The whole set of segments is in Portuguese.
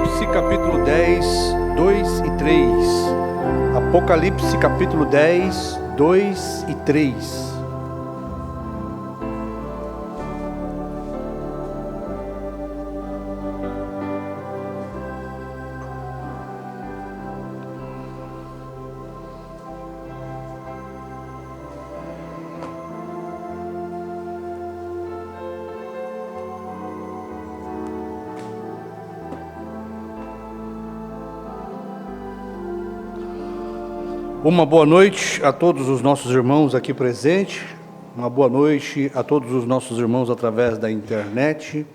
Apocalipse capítulo 10, 2 e 3. Apocalipse capítulo 10, 2 e 3. Uma boa noite a todos os nossos irmãos aqui presentes, uma boa noite a todos os nossos irmãos através da internet.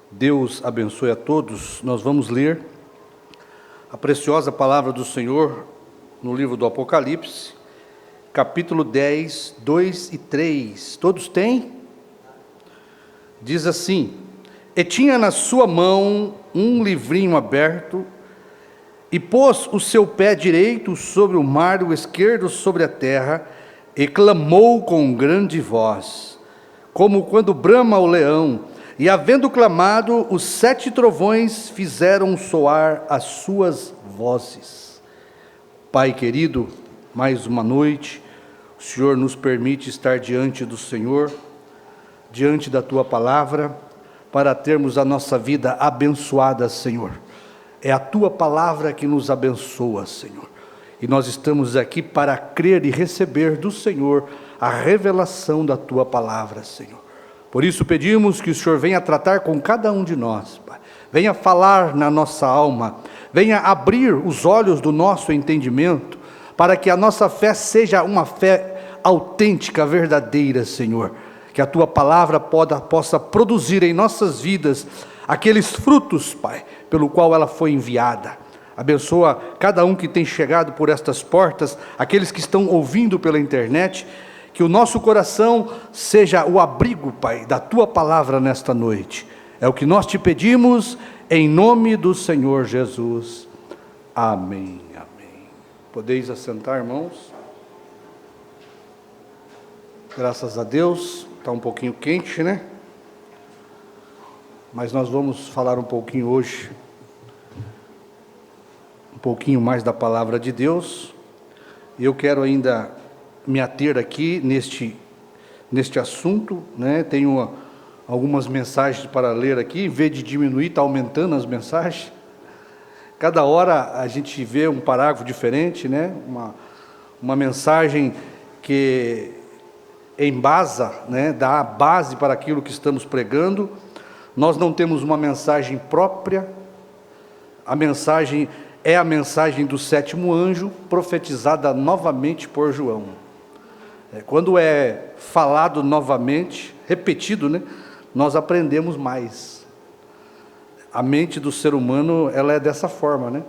Deus abençoe a todos. Nós vamos ler a preciosa palavra do Senhor no livro do Apocalipse, capítulo 10, 2 e 3. Todos têm? Diz assim: E tinha na sua mão um livrinho aberto, e pôs o seu pé direito sobre o mar, o esquerdo sobre a terra, e clamou com grande voz, como quando brama o leão. E havendo clamado, os 7 trovões fizeram soar as suas vozes. Pai querido, mais uma noite, o Senhor nos permite estar diante do Senhor, diante da Tua palavra, para termos a nossa vida abençoada, Senhor. É a Tua palavra que nos abençoa, Senhor. E nós estamos aqui para crer e receber do Senhor a revelação da Tua palavra, Senhor. Por isso pedimos que o Senhor venha tratar com cada um de nós, Pai. Venha falar na nossa alma, venha abrir os olhos do nosso entendimento, para que a nossa fé seja uma fé autêntica, verdadeira, Senhor. Que a Tua palavra possa produzir em nossas vidas aqueles frutos, Pai, pelo qual ela foi enviada. Abençoa cada um que tem chegado por estas portas, aqueles que estão ouvindo pela internet, que o nosso coração seja o abrigo, Pai, da Tua palavra nesta noite. É o que nós te pedimos, em nome do Senhor Jesus. Amém, amém. Podeis assentar, irmãos. Graças a Deus, está um pouquinho quente, né? Mas nós vamos falar um pouquinho hoje, um pouquinho mais da palavra de Deus. E eu quero ainda me ater aqui neste assunto, né? Tenho algumas mensagens para ler aqui, em vez de diminuir, está aumentando as mensagens. Cada hora a gente vê um parágrafo diferente, né? Uma mensagem que embasa, né? Dá a base para aquilo que estamos pregando. Nós não temos uma mensagem própria, a mensagem é a mensagem do 7º anjo, profetizada novamente por João. Quando é falado novamente, repetido, né, nós aprendemos mais. A mente do ser humano, ela é dessa forma, né?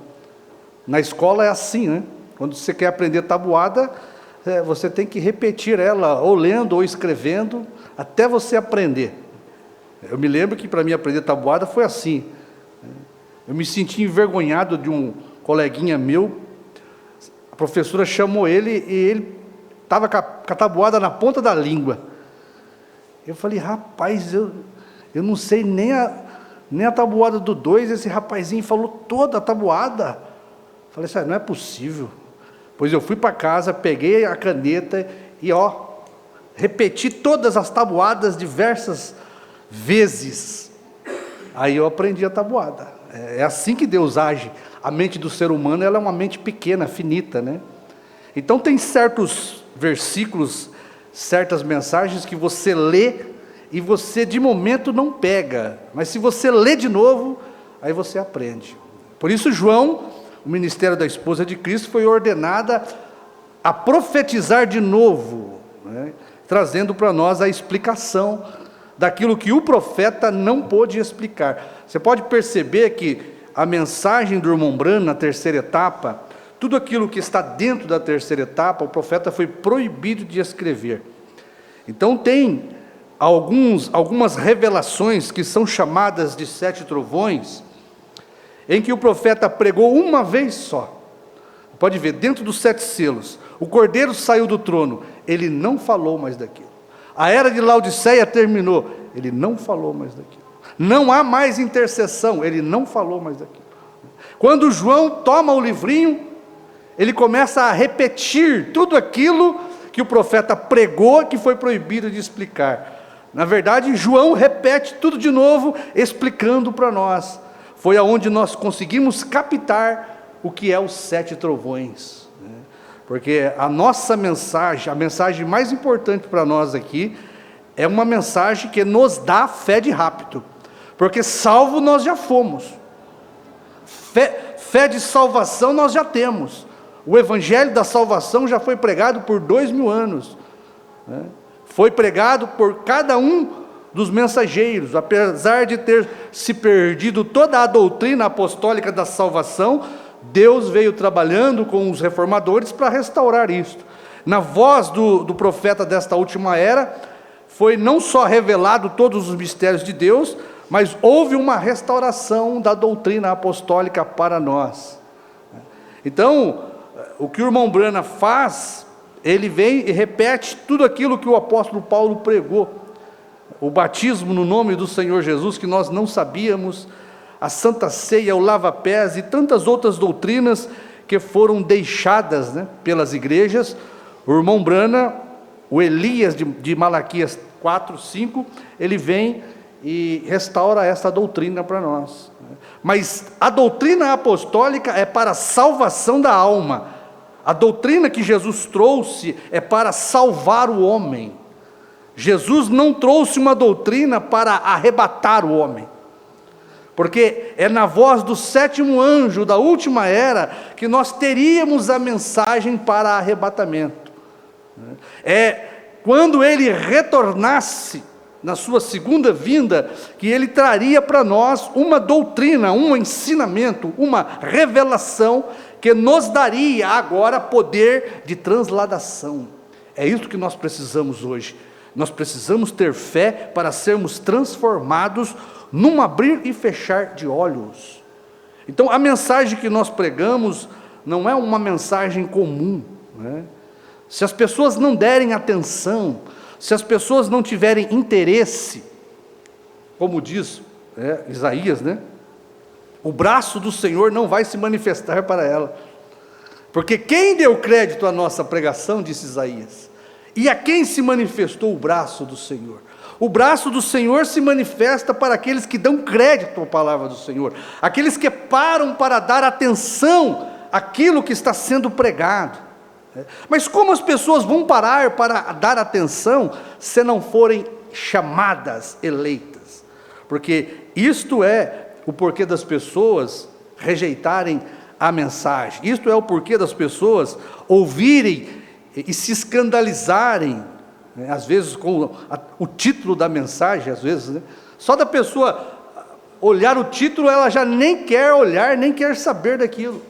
Na escola é assim, né? Quando você quer aprender tabuada, você tem que repetir ela, ou lendo, ou escrevendo, até você aprender. Eu me lembro que para mim aprender tabuada foi assim. Eu me senti envergonhado de um coleguinha meu. A professora chamou ele e ele estava com a tabuada na ponta da língua. Eu falei, rapaz, eu não sei nem a tabuada do 2, esse rapazinho falou toda a tabuada. Eu falei assim, não é possível. Pois eu fui para casa, peguei a caneta e repeti todas as tabuadas diversas vezes. Aí eu aprendi a tabuada. É assim que Deus age. A mente do ser humano, ela é uma mente pequena, finita, né? Então tem certos versículos, certas mensagens que você lê e você de momento não pega, mas se você lê de novo, aí você aprende. Por isso João, o ministério da esposa de Cristo, foi ordenada a profetizar de novo, né? Trazendo para nós a explicação daquilo que o profeta não pôde explicar. Você pode perceber que a mensagem do irmão Branham na terceira etapa, tudo aquilo que está dentro da terceira etapa, o profeta foi proibido de escrever. Então tem algumas revelações que são chamadas de 7 trovões, em que o profeta pregou uma vez só. Pode ver, dentro dos 7 selos, o cordeiro saiu do trono, ele não falou mais daquilo. A era de Laodiceia terminou, ele não falou mais daquilo. Não há mais intercessão, ele não falou mais daquilo. Quando João toma o livrinho, ele começa a repetir tudo aquilo que o profeta pregou, que foi proibido de explicar. Na verdade, João repete tudo de novo, explicando para nós. Foi aonde nós conseguimos captar o que é os 7 trovões. Porque a nossa mensagem, a mensagem mais importante para nós aqui, é uma mensagem que nos dá fé de rápido. Porque salvo nós já fomos. Fé de salvação nós já temos. O evangelho da salvação já foi pregado por 2000 anos. Foi pregado por cada um dos mensageiros. Apesar de ter se perdido toda a doutrina apostólica da salvação, Deus veio trabalhando com os reformadores para restaurar isto. Na voz do profeta desta última era, foi não só revelado todos os mistérios de Deus, mas houve uma restauração da doutrina apostólica para nós. Então, o que o irmão Branham faz, ele vem e repete tudo aquilo que o apóstolo Paulo pregou. O batismo no nome do Senhor Jesus, que nós não sabíamos, a Santa Ceia, o lava-pés e tantas outras doutrinas que foram deixadas, pelas igrejas. O irmão Branham, o Elias de Malaquias 4, 5, ele vem e restaura esta doutrina para nós. Mas a doutrina apostólica é para a salvação da alma. A doutrina que Jesus trouxe é para salvar o homem. Jesus não trouxe uma doutrina para arrebatar o homem. Porque é na voz do 7º anjo da última era que nós teríamos a mensagem para arrebatamento. É quando ele retornasse na sua segunda vinda, que ele traria para nós uma doutrina, um ensinamento, uma revelação, que nos daria agora poder de transladação. É isso que nós precisamos hoje. Nós precisamos ter fé para sermos transformados num abrir e fechar de olhos. Então a mensagem que nós pregamos não é uma mensagem comum, Se as pessoas não derem atenção, se as pessoas não tiverem interesse, como diz Isaías, o braço do Senhor não vai se manifestar para ela. Porque quem deu crédito à nossa pregação, disse Isaías, e a quem se manifestou o braço do Senhor? O braço do Senhor se manifesta para aqueles que dão crédito à palavra do Senhor, aqueles que param para dar atenção àquilo que está sendo pregado. Mas como as pessoas vão parar para dar atenção se não forem chamadas, eleitas? Porque isto é o porquê das pessoas rejeitarem a mensagem. Isto é o porquê das pessoas ouvirem e se escandalizarem, às vezes com o título da mensagem, às vezes, só da pessoa olhar o título, ela já nem quer olhar, nem quer saber daquilo.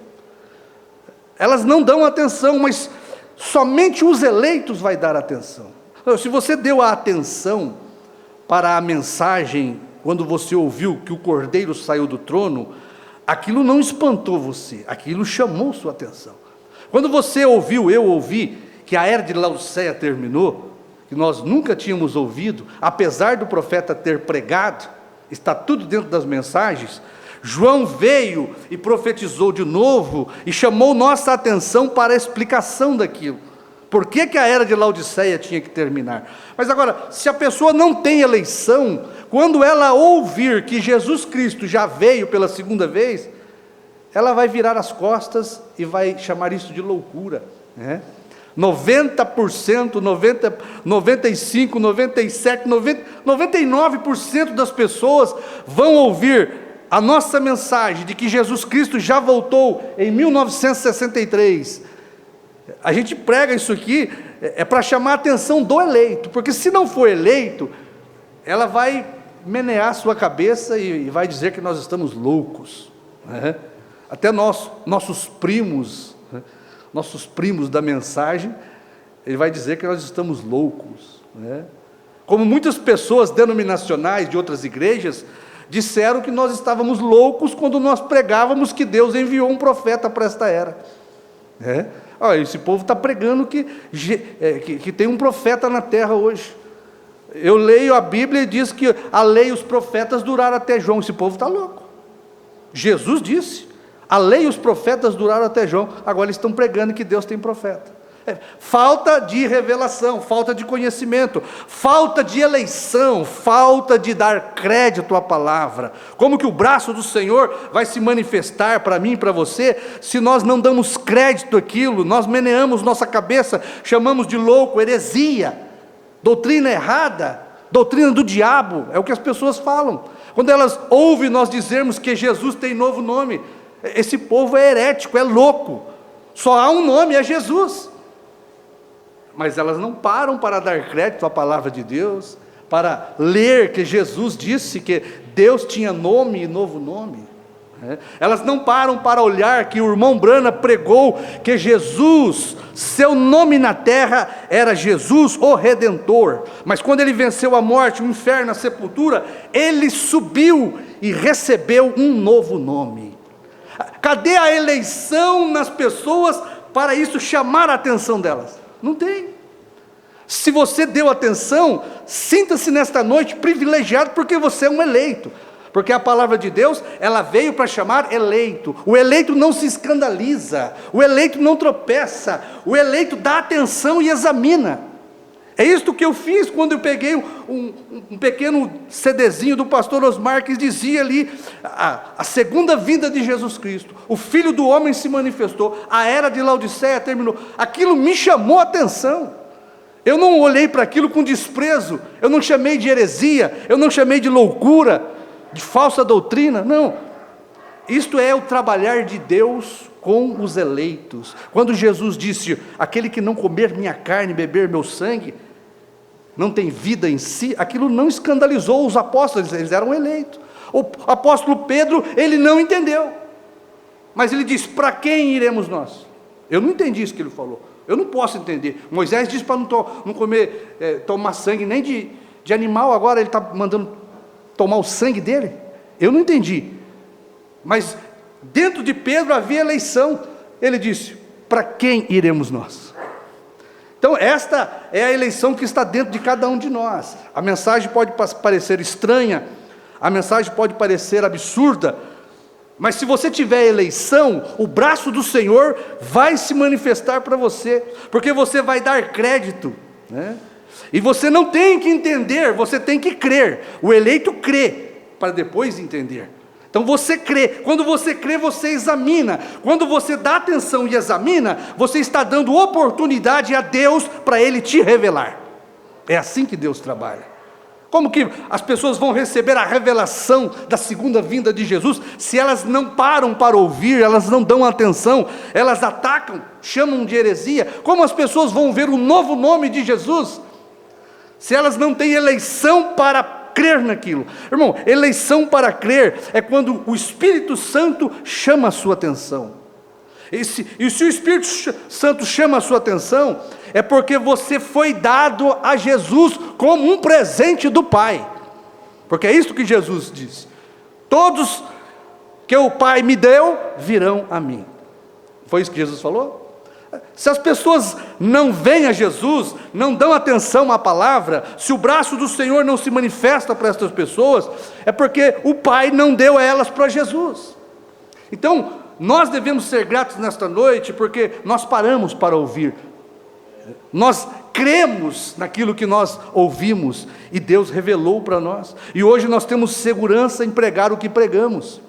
Elas não dão atenção, mas somente os eleitos vai dar atenção. Se você deu a atenção para a mensagem, quando você ouviu que o Cordeiro saiu do trono, aquilo não espantou você, aquilo chamou sua atenção. Quando você ouviu, eu ouvi, que a era de Laodiceia terminou, que nós nunca tínhamos ouvido, apesar do profeta ter pregado, está tudo dentro das mensagens, João veio e profetizou de novo, e chamou nossa atenção para a explicação daquilo. Por que a era de Laodiceia tinha que terminar? Mas agora, se a pessoa não tem eleição, quando ela ouvir que Jesus Cristo já veio pela segunda vez, ela vai virar as costas e vai chamar isso de loucura. 90%, 90, 95, 97, 90, 99% das pessoas vão ouvir a nossa mensagem de que Jesus Cristo já voltou em 1963. A gente prega isso aqui, para chamar a atenção do eleito, porque se não for eleito, ela vai menear sua cabeça e vai dizer que nós estamos loucos. Até nossos primos da mensagem, ele vai dizer que nós estamos loucos. Como muitas pessoas denominacionais de outras igrejas, disseram que nós estávamos loucos quando nós pregávamos que Deus enviou um profeta para esta era. Esse povo está pregando que tem um profeta na terra hoje. Eu leio a Bíblia e diz que a lei e os profetas duraram até João. Esse povo está louco. Jesus disse, A lei e os profetas duraram até João, agora eles estão pregando que Deus tem profeta. Falta de revelação, falta de conhecimento, falta de eleição, falta de dar crédito à palavra. Como que o braço do Senhor vai se manifestar para mim e para você, se nós não damos crédito àquilo, nós meneamos nossa cabeça, chamamos de louco, heresia, doutrina errada, doutrina do diabo, é o que as pessoas falam. Quando elas ouvem nós dizermos que Jesus tem novo nome, esse povo é herético, é louco, só há um nome, é Jesus. Mas elas não param para dar crédito à palavra de Deus, para ler que Jesus disse que Deus tinha nome e novo nome. Elas não param para olhar que o irmão Brana pregou que Jesus, seu nome na terra era Jesus o Redentor, mas quando ele venceu a morte, o inferno, a sepultura, ele subiu e recebeu um novo nome. Cadê a eleição nas pessoas para isso chamar a atenção delas? Não tem. Se você deu atenção, sinta-se nesta noite privilegiado, porque você é um eleito, porque a palavra de Deus, ela veio para chamar eleito. O eleito não se escandaliza, o eleito não tropeça, o eleito dá atenção e examina. É isto que eu fiz quando eu peguei um pequeno CDzinho do pastor Osmar, que dizia ali, a segunda vinda de Jesus Cristo, o Filho do Homem se manifestou, a era de Laodiceia terminou. Aquilo me chamou a atenção. Eu não olhei para aquilo com desprezo, eu não chamei de heresia, eu não chamei de loucura, de falsa doutrina, não. Isto é o trabalhar de Deus com os eleitos. Quando Jesus disse, aquele que não comer minha carne e beber meu sangue, não tem vida em si, aquilo não escandalizou os apóstolos, eles eram eleitos. O apóstolo Pedro, ele não entendeu, mas ele disse, para quem iremos nós? Eu não entendi isso que ele falou, eu não posso entender. Moisés disse para não comer, tomar sangue nem de animal, agora ele está mandando tomar o sangue dele? Eu não entendi, mas dentro de Pedro havia eleição. Ele disse, para quem iremos nós? Então esta é a eleição que está dentro de cada um de nós. A mensagem pode parecer estranha, a mensagem pode parecer absurda, mas se você tiver eleição, o braço do Senhor vai se manifestar para você, porque você vai dar crédito, né? E você não tem que entender, você tem que crer. O eleito crê, para depois entender. Então você crê, quando você crê, você examina. Quando você dá atenção e examina, você está dando oportunidade a Deus para Ele te revelar. É assim que Deus trabalha. Como que as pessoas vão receber a revelação da segunda vinda de Jesus, se elas não param para ouvir, elas não dão atenção, elas atacam, chamam de heresia? Como as pessoas vão ver o novo nome de Jesus, se elas não têm eleição para crer naquilo? Irmão, eleição para crer é quando o Espírito Santo chama a sua atenção. E se o Espírito Santo chama a sua atenção, é porque você foi dado a Jesus como um presente do Pai. Porque é isso que Jesus disse: todos que o Pai me deu, virão a mim. Foi isso que Jesus falou? Se as pessoas não veem a Jesus, não dão atenção à palavra, se o braço do Senhor não se manifesta para essas pessoas, é porque o Pai não deu a elas para Jesus. Então, nós devemos ser gratos nesta noite, porque nós paramos para ouvir, nós cremos naquilo que nós ouvimos, e Deus revelou para nós, e hoje nós temos segurança em pregar o que pregamos.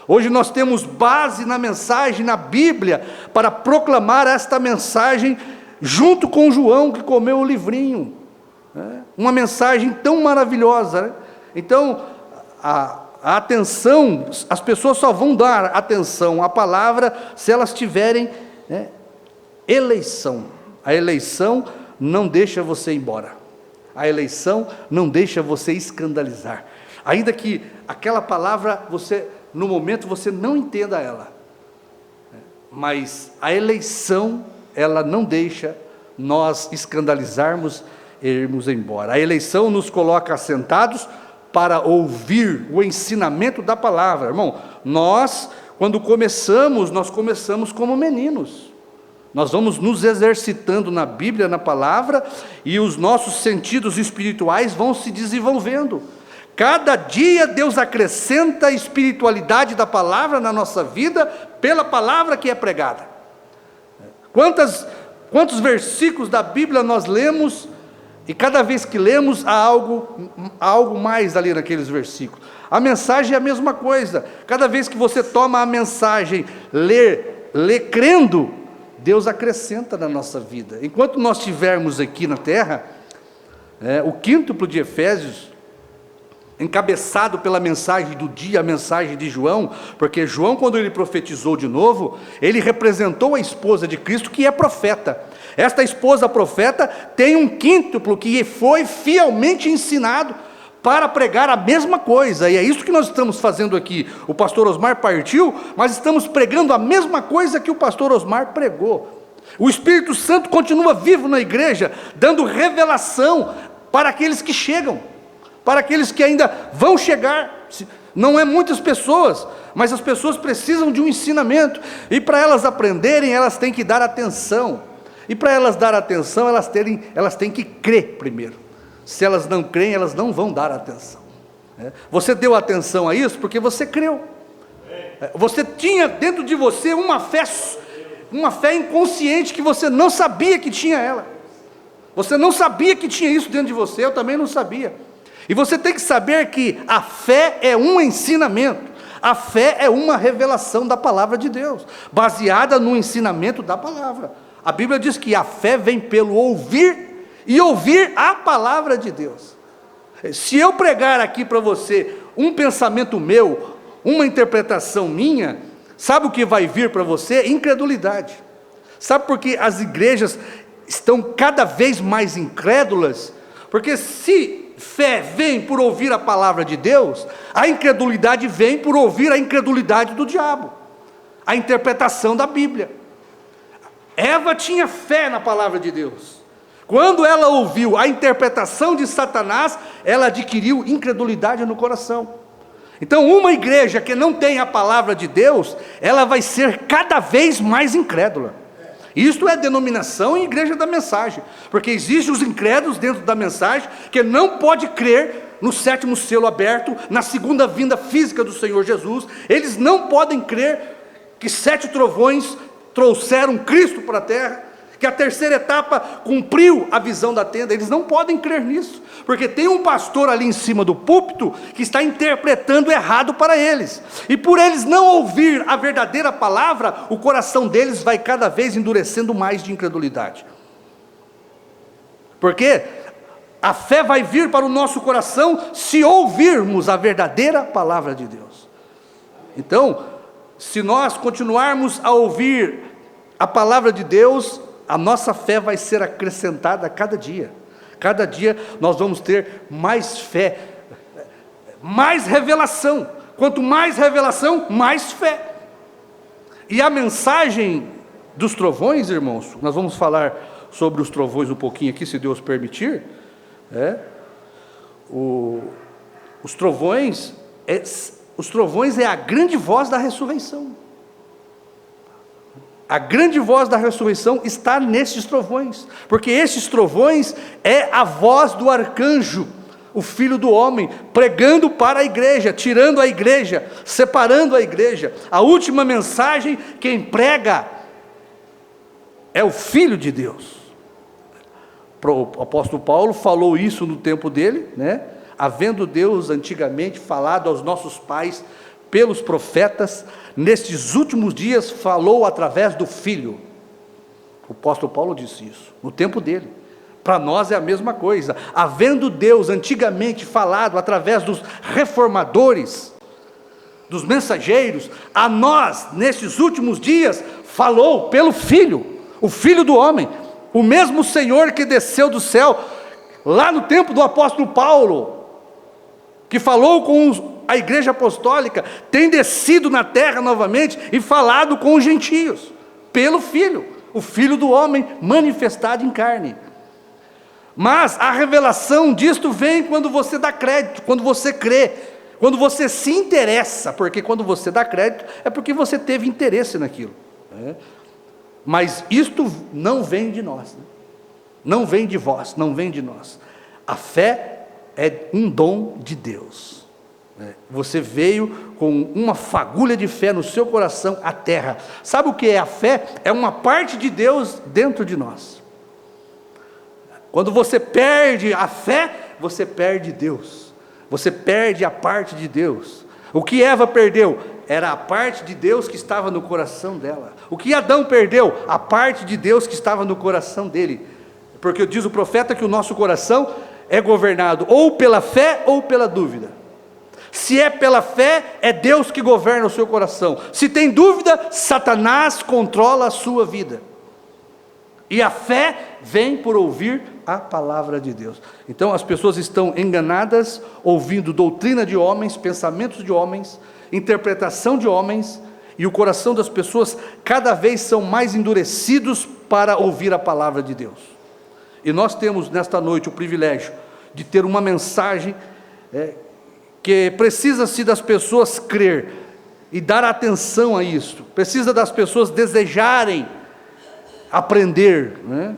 Hoje nós temos base na mensagem, na Bíblia, para proclamar esta mensagem, junto com João, que comeu o livrinho, né? Uma mensagem tão maravilhosa, né? Então, a atenção, as pessoas só vão dar atenção à palavra, se elas tiverem, né, eleição. A eleição não deixa você ir embora, a eleição não deixa você escandalizar, ainda que aquela palavra você, no momento, você não entenda ela, mas a eleição, ela não deixa nós escandalizarmos e irmos embora. A eleição nos coloca assentados para ouvir o ensinamento da palavra. Irmão, nós, quando começamos, nós começamos como meninos. Nós vamos nos exercitando na Bíblia, na palavra, e os nossos sentidos espirituais vão se desenvolvendo. Cada dia Deus acrescenta a espiritualidade da palavra na nossa vida, pela palavra que é pregada. Quantos versículos da Bíblia nós lemos, e cada vez que lemos há algo mais ali naqueles versículos. A mensagem é a mesma coisa. Cada vez que você toma a mensagem, lê crendo, Deus acrescenta na nossa vida. Enquanto nós estivermos aqui na terra, o quíntuplo de Efésios, encabeçado pela mensagem do dia, a mensagem de João, porque João, quando ele profetizou de novo, ele representou a esposa de Cristo, que é profeta. Esta esposa profeta tem um quíntuplo que foi fielmente ensinado para pregar a mesma coisa, e é isso que nós estamos fazendo aqui. O pastor Osmar partiu, mas estamos pregando a mesma coisa que o pastor Osmar pregou. O Espírito Santo continua vivo na igreja, dando revelação para aqueles que chegam, para aqueles que ainda vão chegar. Não é muitas pessoas, mas as pessoas precisam de um ensinamento, e para elas aprenderem, elas têm que dar atenção, e para elas dar atenção, elas têm que crer primeiro. Se elas não creem, elas não vão dar atenção. Você deu atenção a isso porque você creu. Você tinha dentro de você uma fé inconsciente, que você não sabia que tinha ela. Você não sabia que tinha isso dentro de você, eu também não sabia. E você tem que saber que a fé é um ensinamento, a fé é uma revelação da palavra de Deus, baseada no ensinamento da palavra. A Bíblia diz que a fé vem pelo ouvir, e ouvir a palavra de Deus. Se eu pregar aqui para você um pensamento meu, uma interpretação minha, sabe o que vai vir para você? Incredulidade. Sabe por que as igrejas estão cada vez mais incrédulas? Porque se fé vem por ouvir a palavra de Deus, a incredulidade vem por ouvir a incredulidade do diabo, a interpretação da Bíblia. Eva tinha fé na palavra de Deus. Quando ela ouviu a interpretação de Satanás, ela adquiriu incredulidade no coração. Então, uma igreja que não tem a palavra de Deus, ela vai ser cada vez mais incrédula. Isto é denominação e igreja da mensagem, porque existem os incrédulos dentro da mensagem, que não pode crer no 7º selo aberto, na segunda vinda física do Senhor Jesus. Eles não podem crer que 7 trovões trouxeram Cristo para a terra, que a terceira etapa cumpriu a visão da tenda. Eles não podem crer nisso, porque tem um pastor ali em cima do púlpito, que está interpretando errado para eles, e por eles não ouvir a verdadeira palavra, o coração deles vai cada vez endurecendo mais de incredulidade, porque a fé vai vir para o nosso coração, se ouvirmos a verdadeira palavra de Deus. Então, se nós continuarmos a ouvir a palavra de Deus, a nossa fé vai ser acrescentada a cada dia. Cada dia nós vamos ter mais fé, mais revelação. Quanto mais revelação, mais fé. E a mensagem dos trovões, irmãos, nós vamos falar sobre os trovões um pouquinho aqui, se Deus permitir. Os trovões é a grande voz da ressurreição. A grande voz da ressurreição está nesses trovões, porque esses trovões é a voz do arcanjo, o Filho do Homem, pregando para a igreja, tirando a igreja, separando a igreja. A última mensagem, quem prega é o Filho de Deus. O apóstolo Paulo falou isso no tempo dele, havendo Deus antigamente falado aos nossos pais pelos profetas, nestes últimos dias falou através do Filho. O apóstolo Paulo disse isso, no tempo dele. Para nós é a mesma coisa. Havendo Deus antigamente falado através dos reformadores, dos mensageiros, a nós, nesses últimos dias, falou pelo Filho, o Filho do Homem, o mesmo Senhor que desceu do céu, lá no tempo do apóstolo Paulo, que falou com a igreja apostólica, tem descido na terra novamente e falado com os gentios, pelo Filho, o Filho do Homem manifestado em carne. Mas a revelação disto vem quando você dá crédito, quando você crê, quando você se interessa, porque quando você dá crédito, é porque você teve interesse naquilo. Mas isto não vem de nós, não vem de vós, não vem de nós. A fé é um dom de Deus. Você veio com uma fagulha de fé no seu coração à terra. Sabe o que é a fé? É uma parte de Deus dentro de nós. Quando você perde a fé, você perde Deus. Você perde a parte de Deus. O que Eva perdeu era a parte de Deus que estava no coração dela. O que Adão perdeu? A parte de Deus que estava no coração dele. Porque diz o profeta que o nosso coração é governado ou pela fé ou pela dúvida. Se é pela fé, é Deus que governa o seu coração. Se tem dúvida, Satanás controla a sua vida. E a fé vem por ouvir a palavra de Deus. Então as pessoas estão enganadas, ouvindo doutrina de homens, pensamentos de homens, interpretação de homens, e o coração das pessoas cada vez são mais endurecidos para ouvir a palavra de Deus. E nós temos nesta noite o privilégio de ter uma mensagem que precisa-se das pessoas crer e dar atenção a isso. Precisa das pessoas desejarem aprender, né?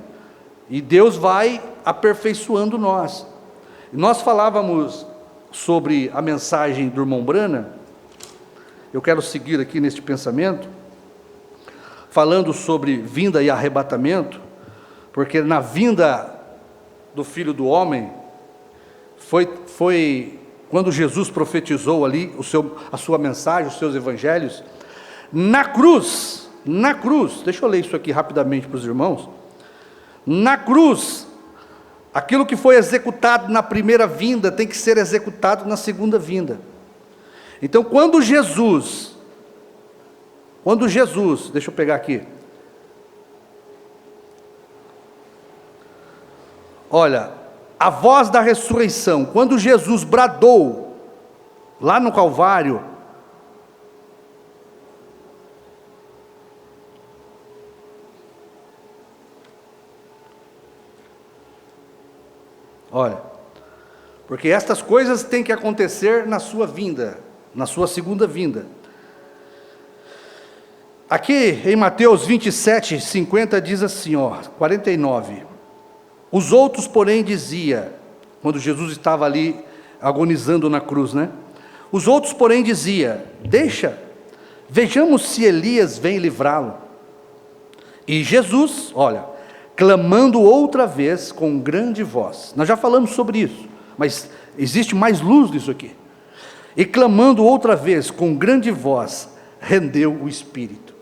E Deus vai aperfeiçoando nós. Nós falávamos sobre a mensagem do irmão Brana. Eu quero seguir aqui neste pensamento, falando sobre vinda e arrebatamento, porque na vinda do Filho do Homem, foi quando Jesus profetizou ali a sua mensagem, os seus evangelhos, na cruz, deixa eu ler isso aqui rapidamente para os irmãos, na cruz, aquilo que foi executado na primeira vinda, tem que ser executado na segunda vinda. Então quando Jesus, deixa eu pegar aqui, olha, a voz da ressurreição, quando Jesus bradou, lá no Calvário, olha, porque estas coisas têm que acontecer na sua vinda, na sua segunda vinda. Aqui em Mateus 27, 50 diz assim, 49, os outros porém dizia, quando Jesus estava ali agonizando na cruz, né? Os outros porém dizia, deixa, vejamos se Elias vem livrá-lo. E Jesus, olha, clamando outra vez com grande voz, nós já falamos sobre isso, mas existe mais luz nisso aqui, e clamando outra vez com grande voz, rendeu o Espírito.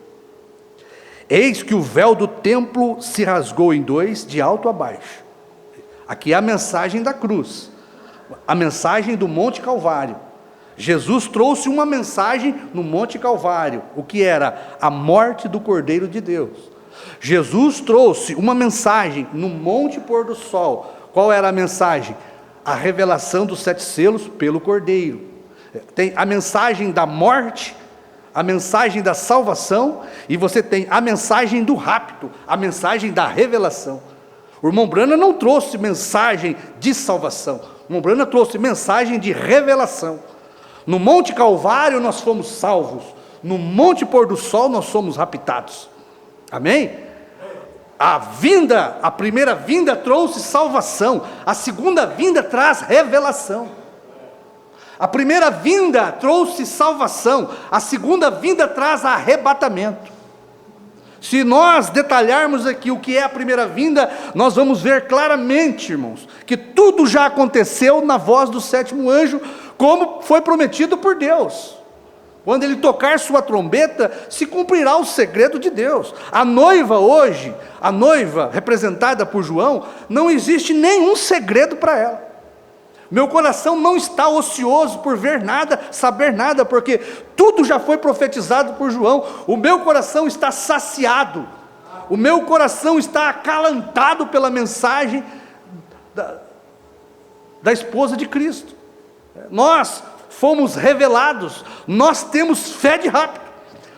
Eis que o véu do templo se rasgou em dois, de alto a baixo. Aqui é a mensagem da cruz, a mensagem do Monte Calvário. Jesus trouxe uma mensagem no Monte Calvário, o que era? A morte do Cordeiro de Deus. Jesus trouxe uma mensagem no Monte Pôr do Sol. Qual era a mensagem? A revelação dos 7 selos pelo Cordeiro. Tem a mensagem da morte, a mensagem da salvação, e você tem a mensagem do rapto, a mensagem da revelação. O irmão Brana não trouxe mensagem de salvação, o irmão Brana trouxe mensagem de revelação. No Monte Calvário nós fomos salvos, no Monte Pôr do Sol nós somos raptados. Amém? A primeira vinda trouxe salvação, a segunda vinda traz revelação. A primeira vinda trouxe salvação, a segunda vinda traz arrebatamento. Se nós detalharmos aqui o que é a primeira vinda, nós vamos ver claramente, irmãos, que tudo já aconteceu na voz do 7º anjo, como foi prometido por Deus. Quando ele tocar sua trombeta, se cumprirá o segredo de Deus. A noiva hoje, a noiva representada por João, não existe nenhum segredo para ela. Meu coração não está ocioso por ver nada, saber nada, porque tudo já foi profetizado por João. O meu coração está saciado, o meu coração está acalantado pela mensagem da esposa de Cristo. Nós fomos revelados, nós temos fé de rapto,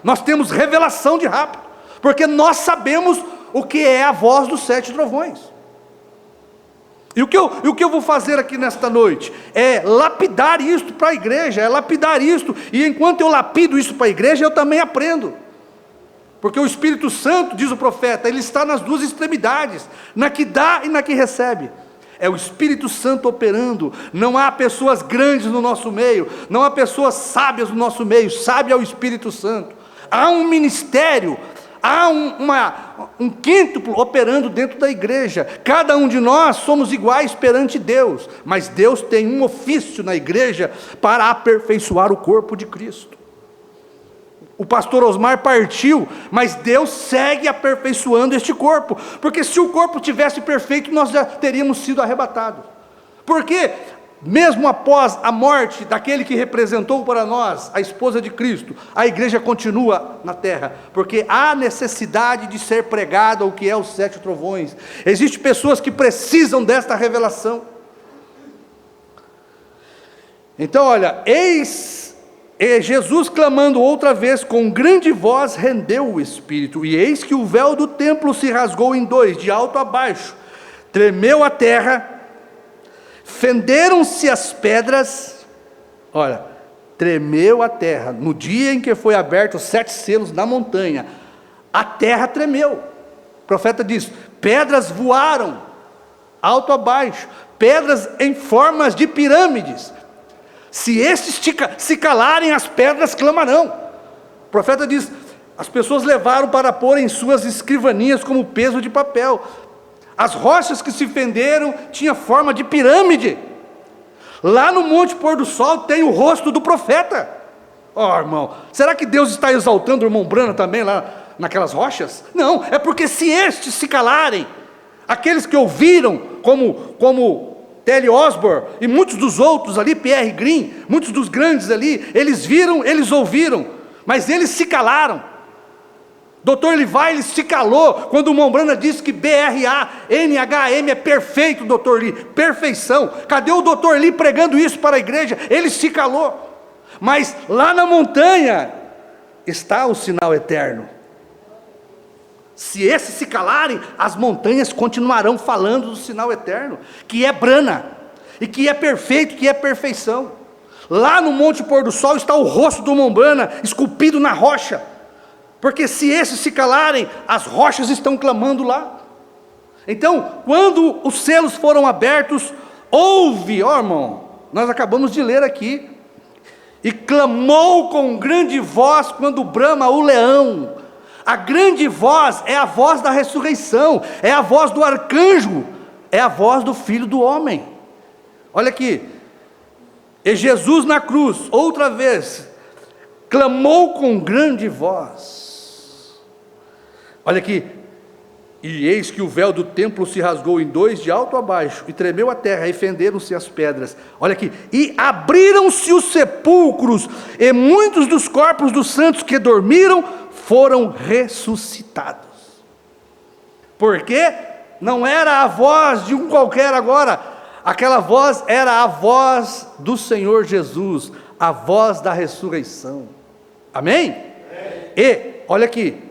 nós temos revelação de rapto, porque nós sabemos o que é a voz dos 7 trovões. E o que eu vou fazer aqui nesta noite? É lapidar isto para a igreja, é lapidar isto, e enquanto eu lapido isso para a igreja, eu também aprendo. Porque o Espírito Santo, diz o profeta, ele está nas duas extremidades, na que dá e na que recebe. é o Espírito Santo operando. Não há pessoas grandes no nosso meio, não há pessoas sábias no nosso meio, sábio é o Espírito Santo. Há um ministério, há um quíntuplo operando dentro da igreja. Cada um de nós somos iguais perante Deus, mas Deus tem um ofício na igreja para aperfeiçoar o corpo de Cristo. O pastor Osmar partiu, mas Deus segue aperfeiçoando este corpo, porque se o corpo tivesse perfeito, nós já teríamos sido arrebatados. Porque mesmo após a morte daquele que representou para nós a esposa de Cristo, a igreja continua na terra, porque há necessidade de ser pregado o que é os 7 trovões. Existem pessoas que precisam desta revelação. Então olha, Jesus clamando outra vez com grande voz rendeu o Espírito, e eis que o véu do templo se rasgou em 2, de alto a baixo, tremeu a terra, fenderam-se as pedras. Olha, tremeu a terra, no dia em que foi aberto os 7 selos na montanha, a terra tremeu. O profeta diz, pedras voaram, alto a baixo, pedras em formas de pirâmides. Se estes se calarem, as pedras clamarão. O profeta diz, as pessoas levaram para pôr em suas escrivaninhas como peso de papel. As rochas que se fenderam tinham forma de pirâmide. Lá no Monte Pôr do Sol tem o rosto do profeta. Irmão, será que Deus está exaltando o irmão Brana também lá naquelas rochas? Não, é porque se estes se calarem, aqueles que ouviram, como Telly Osborne e muitos dos outros ali, Pierre Green, muitos dos grandes ali, eles viram, eles ouviram, mas eles se calaram. Dr. Levi, ele se calou, quando o Mombrana disse que BRANHM é perfeito, Dr. Lee, perfeição. Cadê o Dr. Lee pregando isso para a igreja? Ele se calou. Mas lá na montanha está o sinal eterno. Se esses se calarem, as montanhas continuarão falando do sinal eterno, que é Brana, e que é perfeito, que é perfeição. Lá no Monte Pôr do Sol está o rosto do Mombrana, esculpido na rocha, porque se esses se calarem, as rochas estão clamando lá. Então, quando os selos foram abertos, houve, irmão, nós acabamos de ler aqui, e clamou com grande voz quando brama o leão. A grande voz é a voz da ressurreição, é a voz do arcanjo, é a voz do Filho do Homem. Olha aqui, e Jesus na cruz, outra vez, clamou com grande voz. Olha aqui, e eis que o véu do templo se rasgou em 2, de alto a baixo, e tremeu a terra, e fenderam-se as pedras. Olha aqui, e abriram-se os sepulcros, e muitos dos corpos dos santos que dormiram foram ressuscitados. Porque não era a voz de um qualquer agora, aquela voz era a voz do Senhor Jesus, a voz da ressurreição. Amém? Amém. E, olha aqui,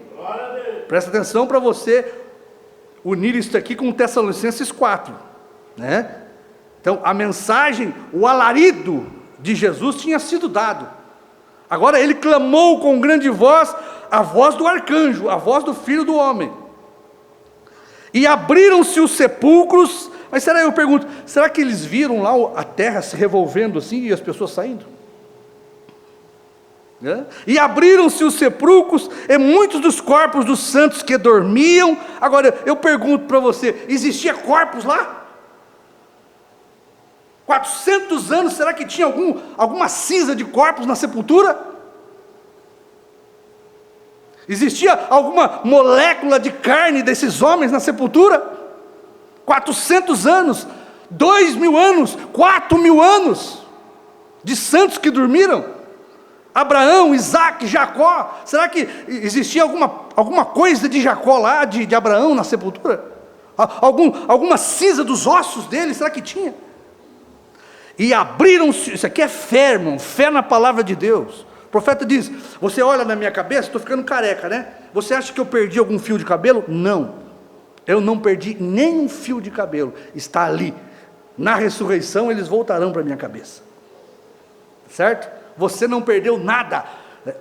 presta atenção para você unir isso aqui com Tessalonicenses 4, né? Então, a mensagem, o alarido de Jesus tinha sido dado. Agora ele clamou com grande voz, a voz do arcanjo, a voz do Filho do Homem. E abriram-se os sepulcros. Mas eu pergunto, será que eles viram lá a terra se revolvendo assim e as pessoas saindo? E abriram-se os sepulcros, e muitos dos corpos dos santos que dormiam. Agora eu pergunto para você, existia corpos lá? 400 anos, será que tinha alguma cinza de corpos na sepultura? Existia alguma molécula de carne desses homens na sepultura? 400 anos, 2.000 anos, 4.000 anos de santos que dormiram. Abraão, Isaac, Jacó, será que existia alguma coisa de Jacó lá, de Abraão na sepultura? Alguma cinza dos ossos dele, será que tinha? E abriram-se, isso aqui é fé, irmão, fé na palavra de Deus. O profeta diz, você olha na minha cabeça, estou ficando careca, né? Você acha que eu perdi algum fio de cabelo? Não, eu não perdi nenhum fio de cabelo, está ali. Na ressurreição eles voltarão para a minha cabeça, certo? Você não perdeu nada.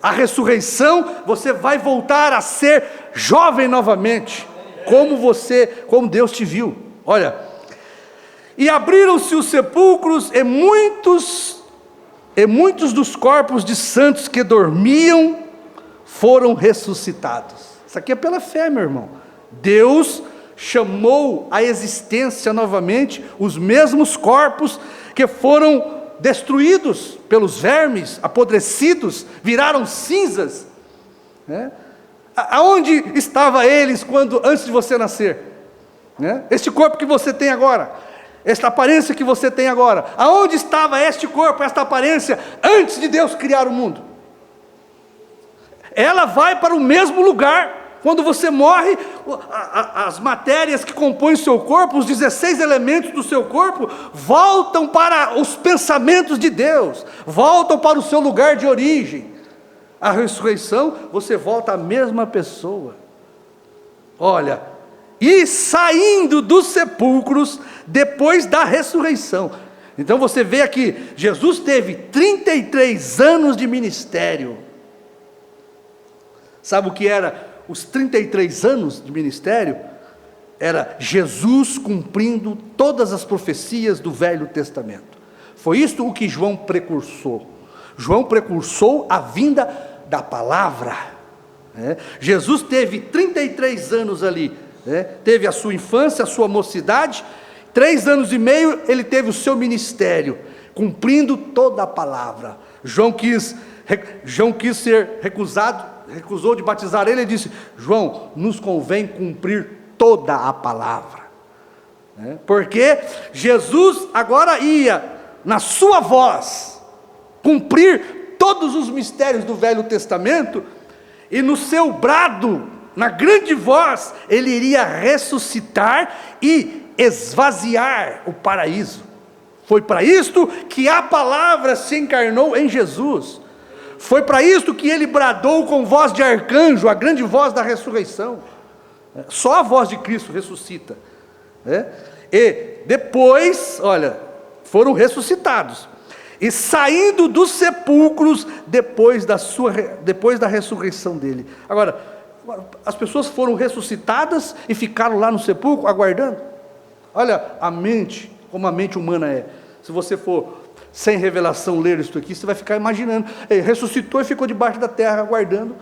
A ressurreição, você vai voltar a ser jovem novamente, como Deus te viu. Olha, E abriram-se os sepulcros, e muitos dos corpos de santos que dormiam foram ressuscitados. Isso aqui é pela fé, meu irmão. Deus chamou à existência novamente os mesmos corpos que foram destruídos pelos vermes, apodrecidos, viraram cinzas, né? Aonde estavam eles antes de você nascer, né? Este corpo que você tem agora, esta aparência que você tem agora, aonde estava este corpo, esta aparência, antes de Deus criar o mundo? Ela vai para o mesmo lugar. Quando você morre, as matérias que compõem o seu corpo, os 16 elementos do seu corpo, voltam para os pensamentos de Deus, voltam para o seu lugar de origem. A ressurreição, você volta a mesma pessoa. Olha, e saindo dos sepulcros, depois da ressurreição. Então você vê aqui, Jesus teve 33 anos de ministério. Sabe o que era os 33 anos de ministério? Era Jesus cumprindo todas as profecias do Velho Testamento. Foi isto o que João precursou. João precursou a vinda da palavra, né? Jesus teve 33 anos ali, né? Teve a sua infância, a sua mocidade, 3 anos e meio ele teve o seu ministério, cumprindo toda a palavra. João quis ser recusou de batizar ele, e disse: João, nos convém cumprir toda a palavra, né? Porque Jesus agora ia, na sua voz, cumprir todos os mistérios do Velho Testamento, e no seu brado, na grande voz, ele iria ressuscitar e esvaziar o paraíso. Foi para isto que a palavra se encarnou em Jesus. Foi para isto que ele bradou com voz de arcanjo, a grande voz da ressurreição. Só a voz de Cristo ressuscita, né? E depois, olha, foram ressuscitados. E saindo dos sepulcros, depois da ressurreição dele. Agora, as pessoas foram ressuscitadas e ficaram lá no sepulcro, aguardando. Olha a mente, como a mente humana é. Se você for sem revelação ler isso aqui, você vai ficar imaginando. Ele ressuscitou e ficou debaixo da terra, aguardando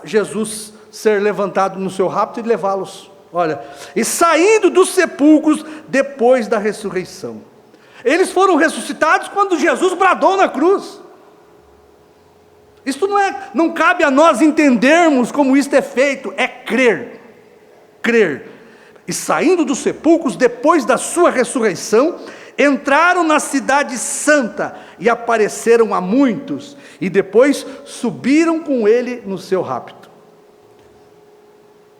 Jesus ser levantado no seu rapto e levá-los. Olha, e saindo dos sepulcros, depois da ressurreição. Eles foram ressuscitados quando Jesus bradou na cruz. Isto não cabe a nós entendermos como isto é feito, é crer. E saindo dos sepulcros, depois da sua ressurreição, entraram na cidade santa e apareceram a muitos, e depois subiram com ele no seu rapto.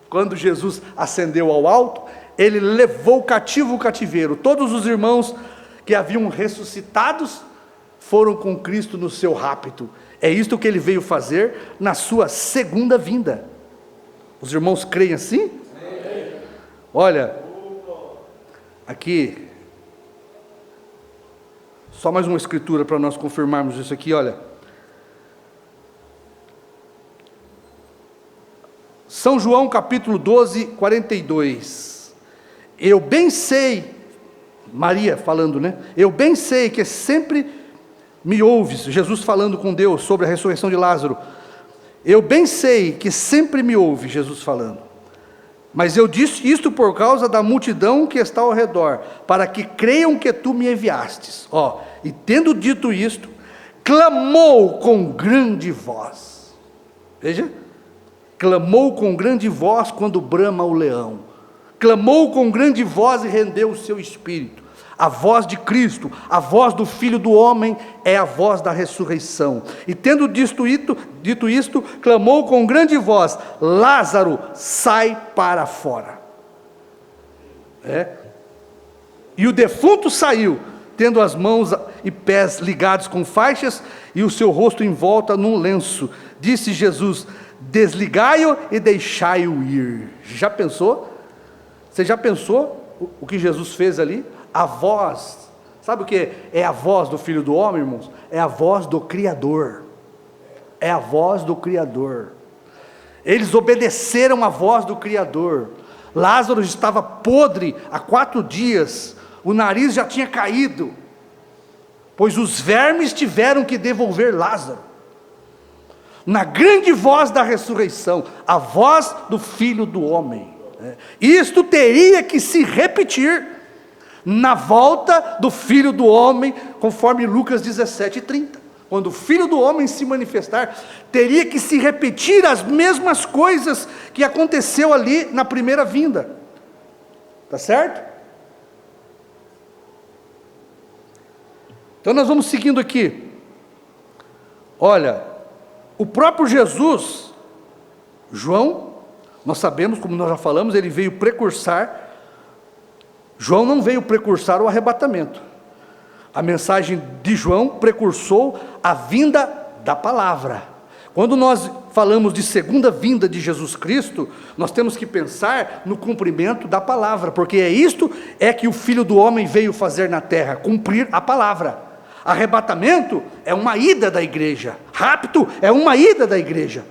Quando Jesus ascendeu ao alto, ele levou cativo o cativeiro. Todos os irmãos que haviam ressuscitados foram com Cristo no seu rapto. É isto que ele veio fazer na sua segunda vinda. Os irmãos creem assim? Sim. Olha, aqui, só mais uma escritura para nós confirmarmos isso aqui, olha. São João capítulo 12, 42. Eu bem sei, Maria falando, né? Eu bem sei que sempre me ouves, Jesus falando com Deus sobre a ressurreição de Lázaro. Eu bem sei que sempre me ouve, Jesus falando. Mas eu disse isto por causa da multidão que está ao redor, para que creiam que tu me enviastes. E tendo dito isto, clamou com grande voz. Veja, clamou com grande voz quando brama o leão. Clamou com grande voz e rendeu o seu espírito. A voz de Cristo, a voz do Filho do Homem, é a voz da ressurreição. E tendo dito isto, clamou com grande voz: Lázaro, sai para fora. E o defunto saiu, tendo as mãos e pés ligados com faixas, e o seu rosto envolta num lenço. Disse Jesus: desligai-o e deixai-o ir. Já pensou? Você já pensou o que Jesus fez ali? A voz, sabe o que é a voz do Filho do Homem, irmãos? É a voz do Criador. É a voz do Criador. Eles obedeceram à voz do Criador. Lázaro estava podre há 4 dias. o nariz já tinha caído, pois os vermes tiveram que devolver Lázaro. Na grande voz da ressurreição, a voz do Filho do Homem. Isto teria que se repetir na volta do Filho do Homem, conforme Lucas 17:30. Quando o Filho do Homem se manifestar, teria que se repetir as mesmas coisas que aconteceu ali na primeira vinda. Tá certo? Então nós vamos seguindo aqui. Olha, o próprio Jesus, João, nós sabemos, como nós já falamos, ele veio precursar. João não veio precursar o arrebatamento. A mensagem de João precursou a vinda da palavra. Quando nós falamos de segunda vinda de Jesus Cristo, nós temos que pensar no cumprimento da palavra, porque isto que o Filho do Homem veio fazer na terra, cumprir a palavra. Arrebatamento é uma ida da igreja, rapto é uma ida da igreja.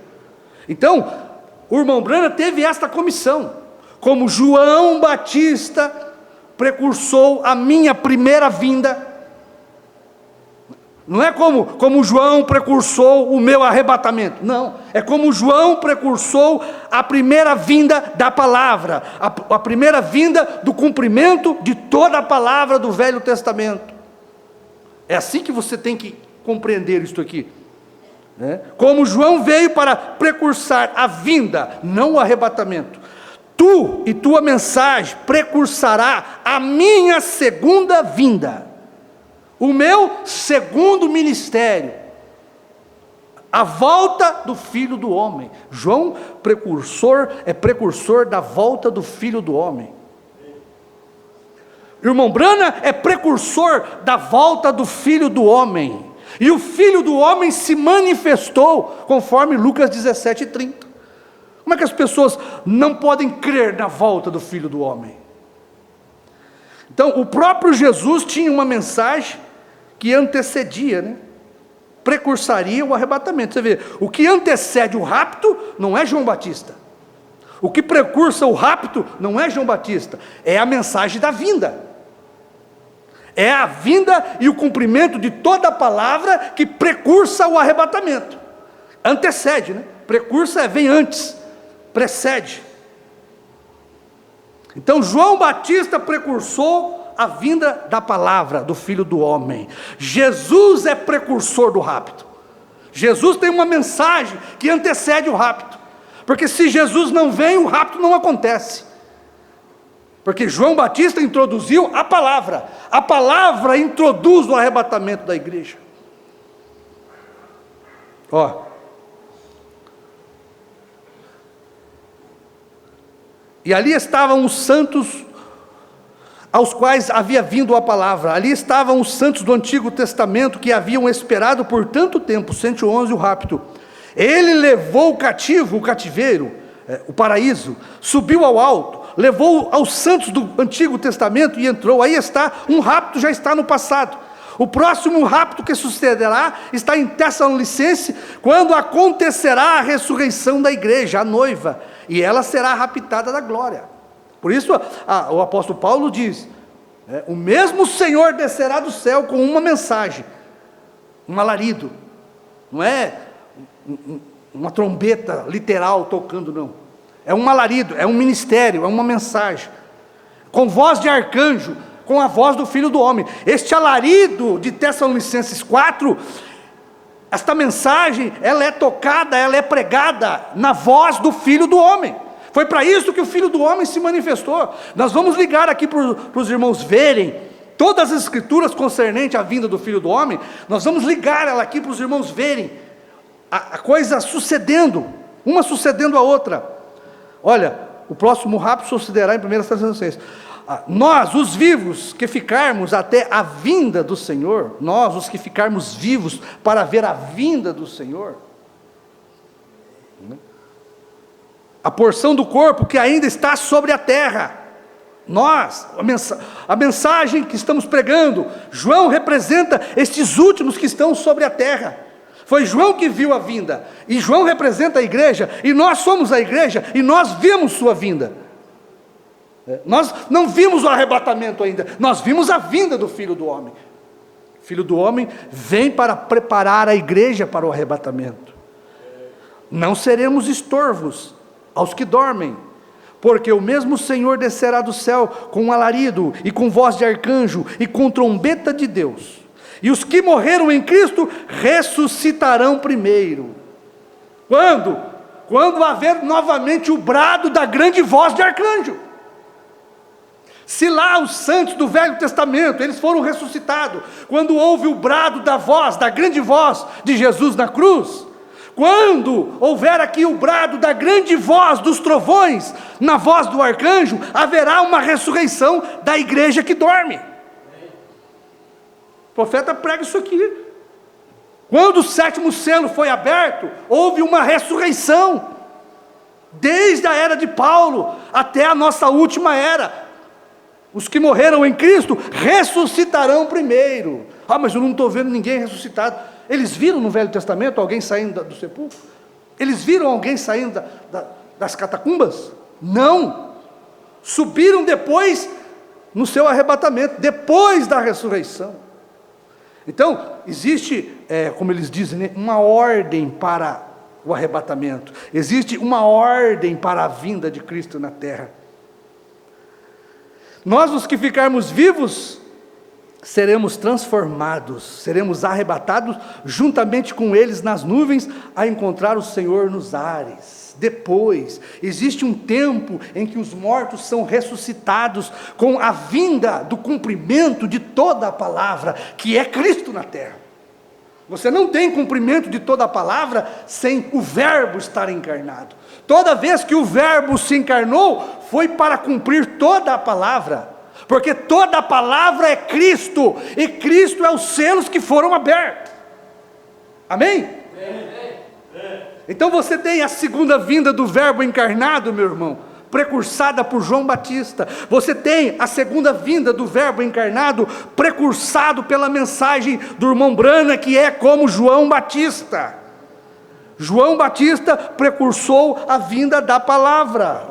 Então, o irmão Branham teve esta comissão, como João Batista precursou a minha primeira vinda. Não é como João precursou o meu arrebatamento, não, é como João precursou a primeira vinda da palavra, a primeira vinda do cumprimento de toda a palavra do Velho Testamento. É assim que você tem que compreender isto aqui, né? Como João veio para precursar a vinda, não o arrebatamento, tu e tua mensagem precursará a minha segunda vinda, o meu segundo ministério, a volta do Filho do Homem. João é precursor da volta do Filho do Homem. Irmão Branham é precursor da volta do Filho do Homem, e o Filho do Homem se manifestou, conforme Lucas 17:30. Como é que as pessoas não podem crer na volta do Filho do Homem? Então, o próprio Jesus tinha uma mensagem que antecedia, né? Precursaria o arrebatamento. Você vê, o que antecede o rapto não é João Batista. O que precursa o rapto não é João Batista, é a mensagem da vinda. É a vinda e o cumprimento de toda a palavra que precursa o arrebatamento. Antecede, né? Precursa vem antes, precede. Então João Batista precursou a vinda da palavra do Filho do Homem. Jesus é precursor do rapto. Jesus tem uma mensagem que antecede o rapto. Porque se Jesus não vem, o rapto não acontece. Porque João Batista introduziu a palavra introduz o arrebatamento da igreja. E ali estavam os santos aos quais havia vindo a palavra, ali estavam os santos do Antigo Testamento que haviam esperado por tanto tempo, 111 o rapto. Ele levou o cativeiro, o paraíso, subiu ao alto, levou aos santos do Antigo Testamento e entrou. Aí está, um rapto já está no passado. O próximo rapto que sucederá está em Tessalonicenses, quando acontecerá a ressurreição da igreja, a noiva, e ela será raptada da glória. Por isso o apóstolo Paulo diz, o mesmo Senhor descerá do céu com uma mensagem, um alarido, não é uma trombeta literal tocando, não. É um alarido, é um ministério, é uma mensagem, com voz de arcanjo, com a voz do Filho do Homem. Este alarido de Tessalonicenses 4, esta mensagem, ela é tocada, ela é pregada na voz do Filho do Homem. Foi para isso que o Filho do Homem se manifestou. Nós vamos ligar aqui para os irmãos verem todas as escrituras concernentes à vinda do Filho do Homem. Nós vamos ligar ela aqui para os irmãos verem a coisa sucedendo, uma sucedendo a outra. Olha, o próximo rapto sucederá em 1 Tessalonicenses. Nós, os vivos, que ficarmos até a vinda do Senhor, nós, os que ficarmos vivos para ver a vinda do Senhor, a porção do corpo que ainda está sobre a terra, nós, a mensagem que estamos pregando, João representa estes últimos que estão sobre a terra. Foi João que viu a vinda, e João representa a igreja, e nós somos a igreja, e nós vemos sua vinda. Nós não vimos o arrebatamento ainda, nós vimos a vinda do Filho do Homem. O Filho do Homem vem para preparar a igreja para o arrebatamento. Não seremos estorvos aos que dormem, porque o mesmo Senhor descerá do céu com um alarido, e com voz de arcanjo, e com trombeta de Deus. E os que morreram em Cristo ressuscitarão primeiro. Quando? Quando haver novamente o brado da grande voz de arcanjo. Se lá os santos do Velho Testamento, eles foram ressuscitados, quando houve o brado da voz, da grande voz de Jesus na cruz, quando houver aqui o brado da grande voz dos trovões, na voz do arcanjo, haverá uma ressurreição da igreja que dorme. O profeta prega isso aqui. Quando o 7º selo foi aberto, houve uma ressurreição, desde a era de Paulo até a nossa última era. Os que morreram em Cristo ressuscitarão primeiro. Mas eu não estou vendo ninguém ressuscitado. Eles viram no Velho Testamento alguém saindo do sepulcro? Eles viram alguém saindo das catacumbas? Não. Subiram depois no seu arrebatamento, depois da ressurreição. Então, existe, como eles dizem, né, uma ordem para o arrebatamento. Existe uma ordem para a vinda de Cristo na terra. Nós, os que ficarmos vivos, seremos transformados, seremos arrebatados juntamente com eles nas nuvens, a encontrar o Senhor nos ares. Depois, existe um tempo em que os mortos são ressuscitados com a vinda do cumprimento de toda a palavra, que é Cristo na terra. Você não tem cumprimento de toda a palavra sem o Verbo estar encarnado. Toda vez que o Verbo se encarnou, foi para cumprir toda a palavra, porque toda a palavra é Cristo, e Cristo é os selos que foram abertos. Amém? Então você tem a segunda vinda do Verbo encarnado, meu irmão, precursada por João Batista. Você tem a segunda vinda do Verbo encarnado, precursado pela mensagem do irmão Brana, que é como João Batista. João Batista precursou a vinda da palavra.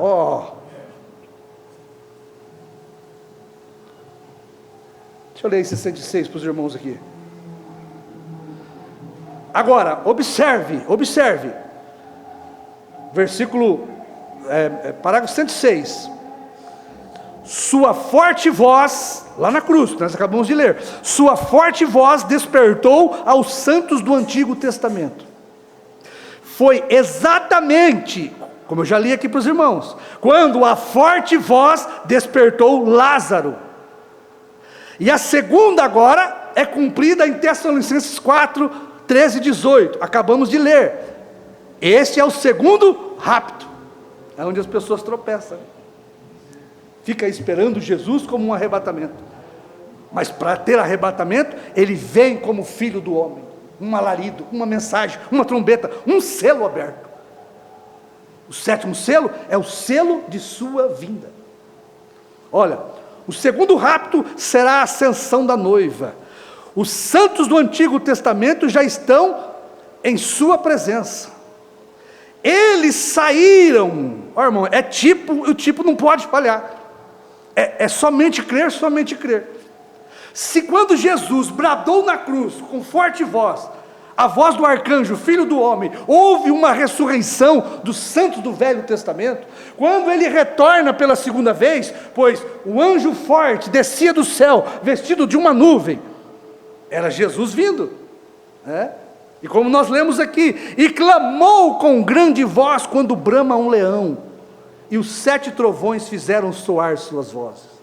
Deixa eu ler esse 106 para os irmãos aqui. Agora, observe. Versículo, parágrafo 106. Sua forte voz, lá na cruz, nós acabamos de ler. Sua forte voz despertou aos santos do Antigo Testamento. Foi exatamente, como eu já li aqui para os irmãos, quando a forte voz despertou Lázaro. E a segunda agora é cumprida em Tessalonicenses 4, 13 e 18. Acabamos de ler. Este é o segundo rapto. É onde as pessoas tropeçam. Fica esperando Jesus como um arrebatamento. Mas para ter arrebatamento, ele vem como Filho do Homem. Um alarido, uma mensagem, uma trombeta, um selo aberto. O 7º selo é o selo de sua vinda. Olha, o segundo rapto será a ascensão da noiva. Os santos do Antigo Testamento já estão em sua presença. Eles saíram, irmão, o tipo não pode falhar. É somente crer, somente crer. Se quando Jesus bradou na cruz com forte voz, a voz do arcanjo, Filho do Homem, houve uma ressurreição dos santos do Velho Testamento, quando ele retorna pela segunda vez, pois o anjo forte descia do céu, vestido de uma nuvem, era Jesus vindo, e como nós lemos aqui, e clamou com grande voz quando brama um leão, e os 7 trovões fizeram soar suas vozes.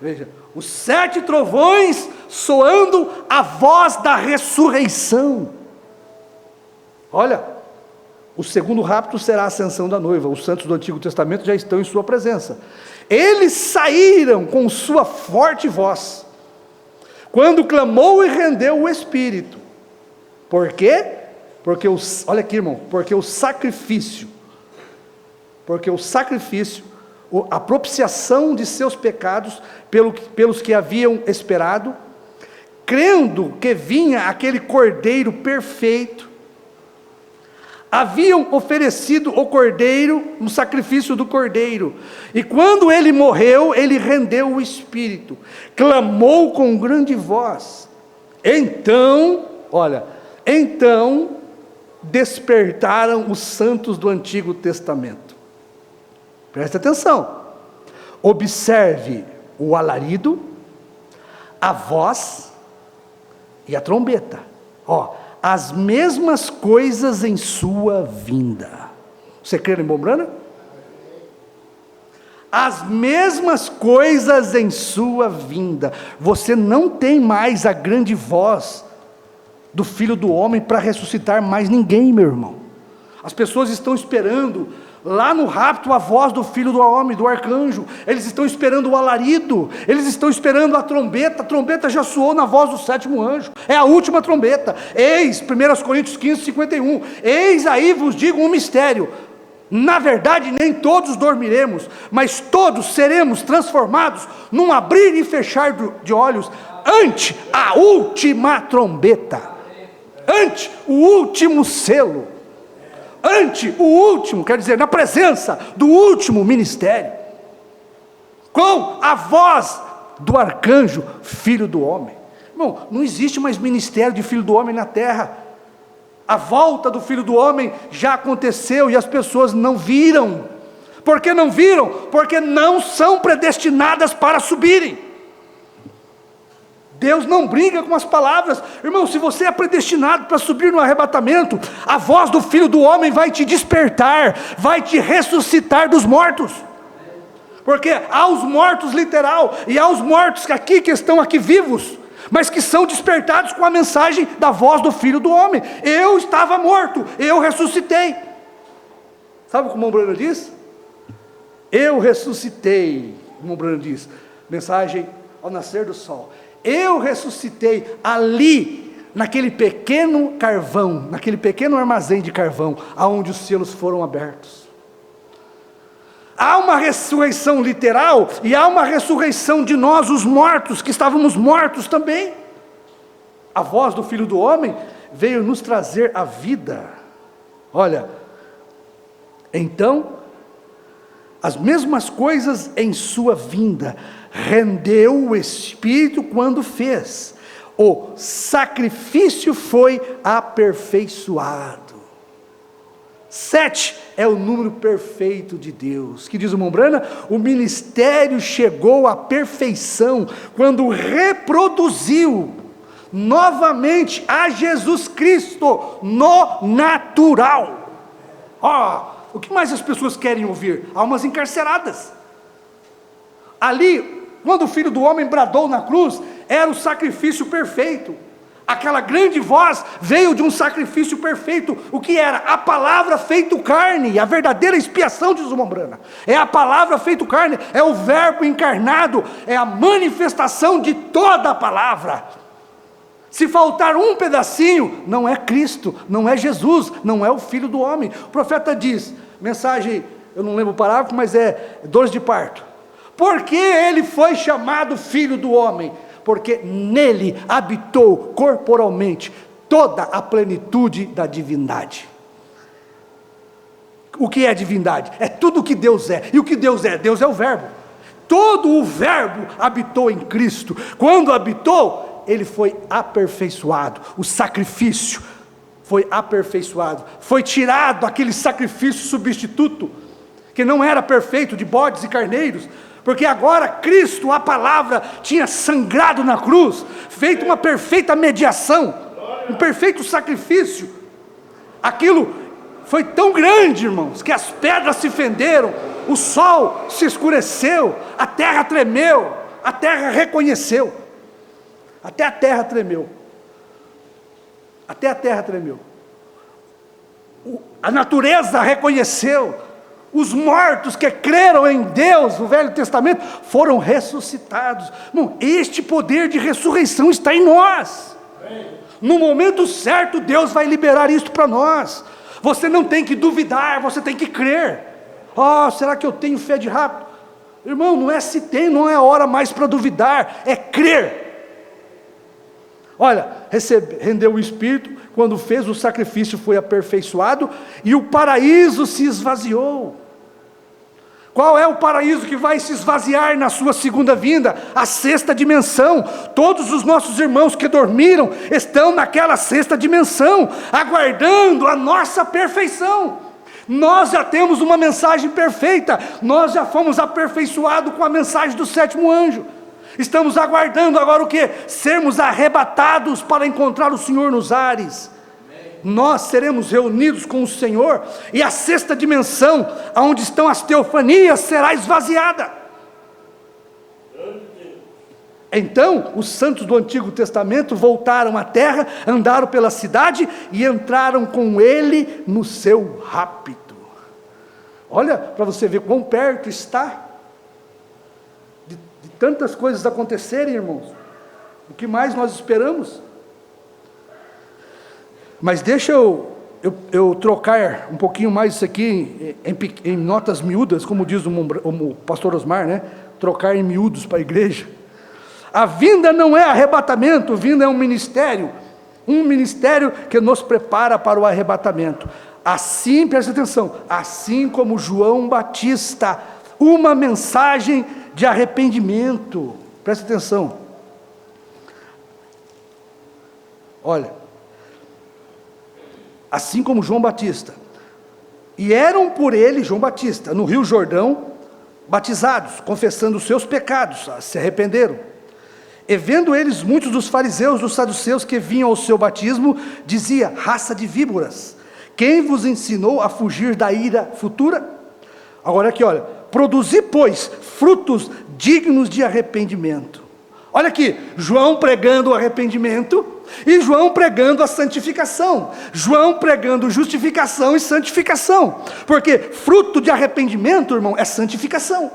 Veja, os 7 trovões soando a voz da ressurreição. Olha, o segundo rapto será a ascensão da noiva. Os santos do Antigo Testamento já estão em sua presença. Eles saíram com sua forte voz, quando clamou e rendeu o Espírito. Por quê? Olha aqui, irmão, porque o sacrifício, a propiciação de seus pecados, pelos que haviam esperado, crendo que vinha aquele Cordeiro perfeito, haviam oferecido o cordeiro, um sacrifício do cordeiro, e quando ele morreu, ele rendeu o espírito, clamou com grande voz, então despertaram os santos do Antigo Testamento. Preste atenção, observe o alarido, a voz e a trombeta, as mesmas coisas em sua vinda. Você crê em Mombrana? As mesmas coisas em sua vinda. Você não tem mais a grande voz do Filho do Homem para ressuscitar mais ninguém, meu irmão. As pessoas estão esperando lá no rapto a voz do Filho do Homem, do arcanjo. Eles estão esperando o alarido, eles estão esperando a trombeta já soou na voz do sétimo anjo, é a última trombeta. Eis, 1 Coríntios 15, 51, eis aí vos digo um mistério, na verdade nem todos dormiremos, mas todos seremos transformados num abrir e fechar de olhos, ante a última trombeta, ante o último selo, ante o último, quer dizer, na presença do último ministério, com a voz do arcanjo, Filho do Homem. Irmão, não existe mais ministério de Filho do Homem na terra. A volta do Filho do Homem já aconteceu e as pessoas não viram. Por que não viram? Porque não são predestinadas para subirem. Deus não briga com as palavras. Irmão, se você é predestinado para subir no arrebatamento, a voz do Filho do Homem vai te despertar, vai te ressuscitar dos mortos. Porque há os mortos literal, e há os mortos que estão aqui vivos, mas que são despertados com a mensagem da voz do Filho do Homem. Eu estava morto, eu ressuscitei. Sabe como o Mombrana diz? Eu ressuscitei, como o Mombrana diz, mensagem ao nascer do sol. Eu ressuscitei ali, naquele pequeno carvão, naquele pequeno armazém de carvão, aonde os selos foram abertos. Há uma ressurreição literal, e há uma ressurreição de nós, os mortos, que estávamos mortos também. A voz do Filho do Homem veio nos trazer a vida. Olha, então, as mesmas coisas em sua vinda, rendeu o Espírito quando fez, o sacrifício foi aperfeiçoado. 7 é o número perfeito de Deus, que diz o Mombrana, o ministério chegou à perfeição, quando reproduziu novamente a Jesus Cristo, no natural. O que mais as pessoas querem ouvir? Almas encarceradas. Ali, quando o Filho do Homem bradou na cruz, era o sacrifício perfeito. Aquela grande voz veio de um sacrifício perfeito. O que era? A palavra feito carne, a verdadeira expiação, diz o Mombrana. É a palavra feito carne, é o verbo encarnado, é a manifestação de toda a palavra. Se faltar um pedacinho, não é Cristo, não é Jesus, não é o Filho do Homem. O profeta diz, mensagem, eu não lembro o parágrafo, mas é dores de parto. Por que ele foi chamado Filho do Homem? Porque nele habitou corporalmente toda a plenitude da divindade. O que é divindade? É tudo o que Deus é. E o que Deus é? Deus é o verbo. Todo o verbo habitou em Cristo. Quando habitou, ele foi aperfeiçoado. O sacrifício foi aperfeiçoado. Foi tirado aquele sacrifício substituto, que não era perfeito, de bodes e carneiros, porque agora Cristo, a palavra, tinha sangrado na cruz, feito uma perfeita mediação, um perfeito sacrifício. Aquilo foi tão grande, irmãos, que as pedras se fenderam, o sol se escureceu, a terra tremeu, a terra reconheceu, até a terra tremeu, a natureza reconheceu. Os mortos que creram em Deus, no Velho Testamento, foram ressuscitados. Bom, este poder de ressurreição está em nós. No momento certo, Deus vai liberar isto para nós. Você não tem que duvidar, você tem que crer. Será que eu tenho fé de rápido? Irmão, não é se tem, não é a hora mais para duvidar, é crer. Olha, rendeu o Espírito, quando fez o sacrifício foi aperfeiçoado, e o paraíso se esvaziou. Qual é o paraíso que vai se esvaziar na sua segunda vinda? A sexta dimensão. Todos os nossos irmãos que dormiram estão naquela sexta dimensão, aguardando a nossa perfeição. Nós já temos uma mensagem perfeita, nós já fomos aperfeiçoados com a mensagem do sétimo anjo. Estamos aguardando agora o quê? Sermos arrebatados para encontrar o Senhor nos ares. Nós seremos reunidos com o Senhor, e a sexta dimensão, onde estão as teofanias, será esvaziada. Então, os santos do Antigo Testamento voltaram à terra, andaram pela cidade e entraram com ele no seu rapto. Olha, para você ver quão perto está de tantas coisas acontecerem, irmãos. O que mais nós esperamos? Mas deixa eu trocar um pouquinho mais isso aqui em notas miúdas, como diz o pastor Osmar, né? Trocar em miúdos para a igreja. A vinda não é arrebatamento, a vinda é um ministério que nos prepara para o arrebatamento. Assim, presta atenção, assim como João Batista, uma mensagem de arrependimento. Presta atenção. Olha, assim como João Batista, e eram por ele, João Batista, no Rio Jordão, batizados, confessando os seus pecados, se arrependeram. E vendo eles muitos dos fariseus, dos saduceus que vinham ao seu batismo, dizia: raça de víboras, quem vos ensinou a fugir da ira futura? Agora aqui, olha, produzi, pois, frutos dignos de arrependimento. Olha aqui, João pregando o arrependimento, e João pregando a santificação, João pregando justificação e santificação, porque fruto de arrependimento, irmão, é santificação.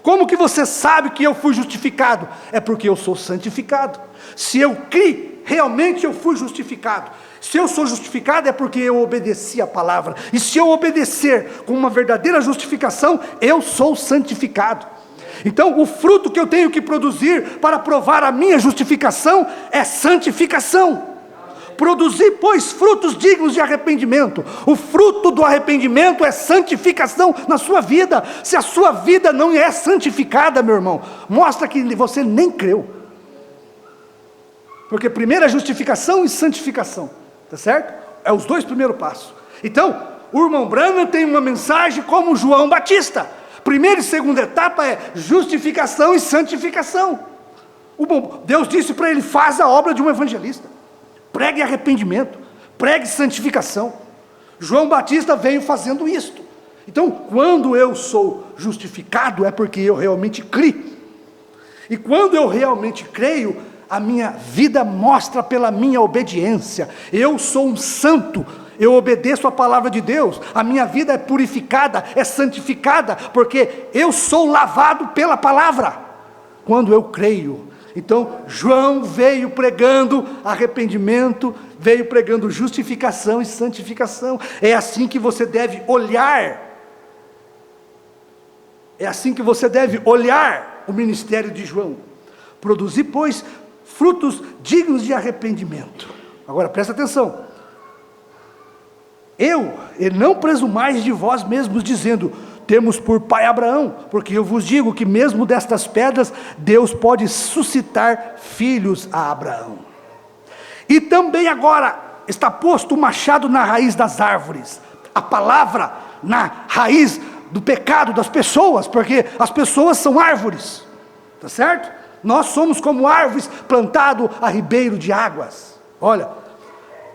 Como que você sabe que eu fui justificado? É porque eu sou santificado. Se eu criei, realmente eu fui justificado. Se eu sou justificado é porque eu obedeci a palavra, e se eu obedecer com uma verdadeira justificação, eu sou santificado. Então, o fruto que eu tenho que produzir para provar a minha justificação é santificação. Produzir, pois, frutos dignos de arrependimento. O fruto do arrependimento é santificação na sua vida. Se a sua vida não é santificada, meu irmão, mostra que você nem creu. Porque primeiro é justificação e santificação, tá certo? É os dois primeiros passos. Então, o irmão Branham tem uma mensagem como João Batista. Primeira e segunda etapa é justificação e santificação. Deus disse para ele: faz a obra de um evangelista, pregue arrependimento, pregue santificação. João Batista veio fazendo isto. Então, quando eu sou justificado, é porque eu realmente creio. E quando eu realmente creio, a minha vida mostra pela minha obediência. Eu sou um santo, eu obedeço a palavra de Deus, a minha vida é purificada, é santificada, porque eu sou lavado pela palavra, quando eu creio. Então, João veio pregando arrependimento, veio pregando justificação e santificação. É assim que você deve olhar, é assim que você deve olhar o ministério de João. Produzir, pois, frutos dignos de arrependimento. Agora, presta atenção. E não presumais de vós mesmos, dizendo: temos por pai Abraão, porque eu vos digo que mesmo destas pedras, Deus pode suscitar filhos a Abraão. E também agora está posto o machado na raiz das árvores, a palavra na raiz do pecado das pessoas, porque as pessoas são árvores, tá certo? Nós somos como árvores plantadas a ribeiro de águas. Olha,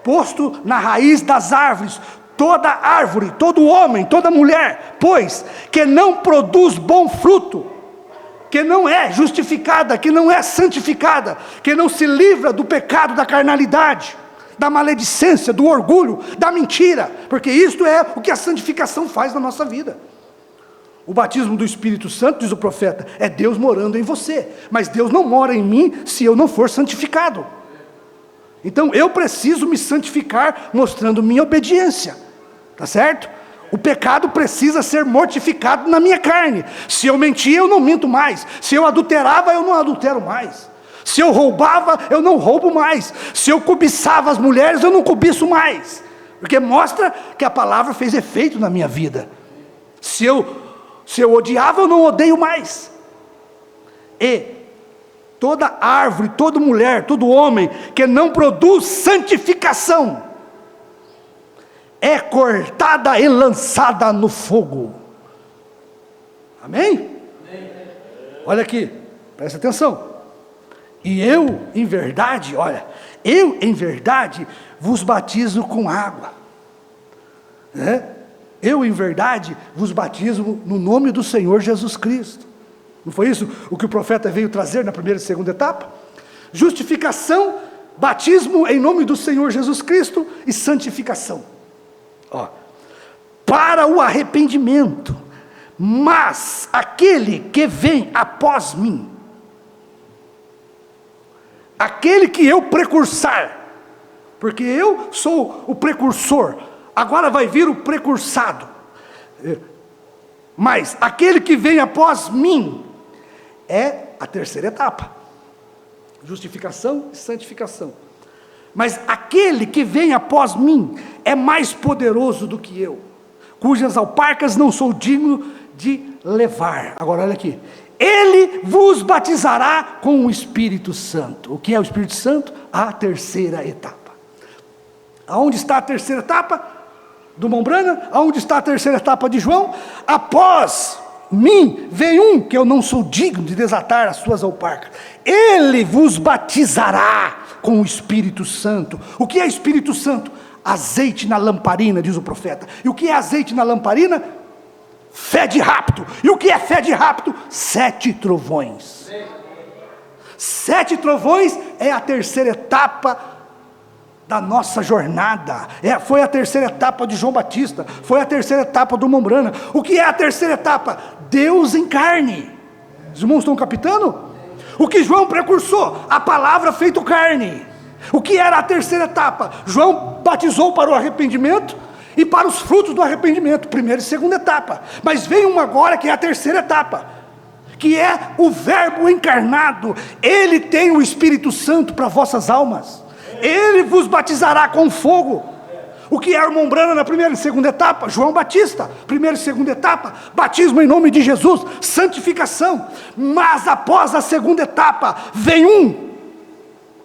posto na raiz das árvores, toda árvore, todo homem, toda mulher, pois, que não produz bom fruto, que não é justificada, que não é santificada, que não se livra do pecado da carnalidade, da maledicência, do orgulho, da mentira, porque isto é o que a santificação faz na nossa vida. O batismo do Espírito Santo, diz o profeta, é Deus morando em você, mas Deus não mora em mim se eu não for santificado. Então eu preciso me santificar mostrando minha obediência, tá certo? O pecado precisa ser mortificado na minha carne. Se eu mentia, eu não minto mais. Se eu adulterava, eu não adultero mais. Se eu roubava, eu não roubo mais. Se eu cobiçava as mulheres, eu não cobiço mais. Porque mostra que a palavra fez efeito na minha vida. Se eu odiava, eu não odeio mais. E toda árvore, toda mulher, todo homem que não produz santificação é cortada e lançada no fogo. Amém? Olha aqui, presta atenção. E eu, em verdade, olha, eu, em verdade, vos batizo com água. Eu, em verdade, vos batizo no nome do Senhor Jesus Cristo. Não foi isso o que o profeta veio trazer na primeira e segunda etapa? Justificação, batismo em nome do Senhor Jesus Cristo e santificação. Para o arrependimento. Mas aquele que vem após mim, aquele que eu precursar, porque eu sou o precursor, agora vai vir o precursado, mas aquele que vem após mim, é a terceira etapa, justificação e santificação. Mas aquele que vem após mim, é mais poderoso do que eu, cujas alparcas não sou digno de levar. Agora olha aqui, ele vos batizará com o Espírito Santo. O que é o Espírito Santo? A terceira etapa. Aonde está a terceira etapa do Mombrana? Aonde está a terceira etapa de João? Após mim vem um que eu não sou digno de desatar as suas alparcas. Ele vos batizará com o Espírito Santo. O que é Espírito Santo? Azeite na lamparina, diz o profeta. E o que é azeite na lamparina? Fé de rapto. E o que é fé de rapto? 7 trovões. 7 trovões é a terceira etapa da nossa jornada. Foi a terceira etapa de João Batista. Foi a terceira etapa do Mombrana. O que é a terceira etapa? Deus em carne. Os irmãos estão captando? O que João precursou? A palavra feito carne. O que era a terceira etapa? João batizou para o arrependimento e para os frutos do arrependimento, primeira e segunda etapa. Mas vem uma agora que é a terceira etapa, que é o verbo encarnado. Ele tem o Espírito Santo para vossas almas. Ele vos batizará com fogo. O que é o Mombrana na primeira e segunda etapa? João Batista, primeira e segunda etapa, batismo em nome de Jesus, santificação. Mas após a segunda etapa, vem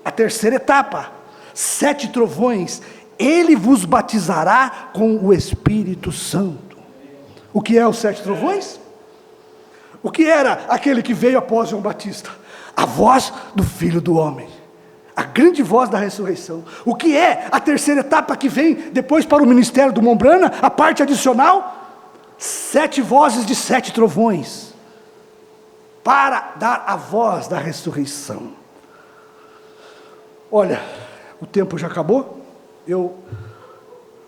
a terceira etapa, 7 trovões. Ele vos batizará com o Espírito Santo. O que é os 7 trovões? O que era aquele que veio após João Batista? A voz do Filho do Homem, a grande voz da ressurreição. O que é a terceira etapa que vem depois para o ministério do Mombrana? A parte adicional, 7 vozes de 7 trovões, para dar a voz da ressurreição. Olha, o tempo já acabou. Eu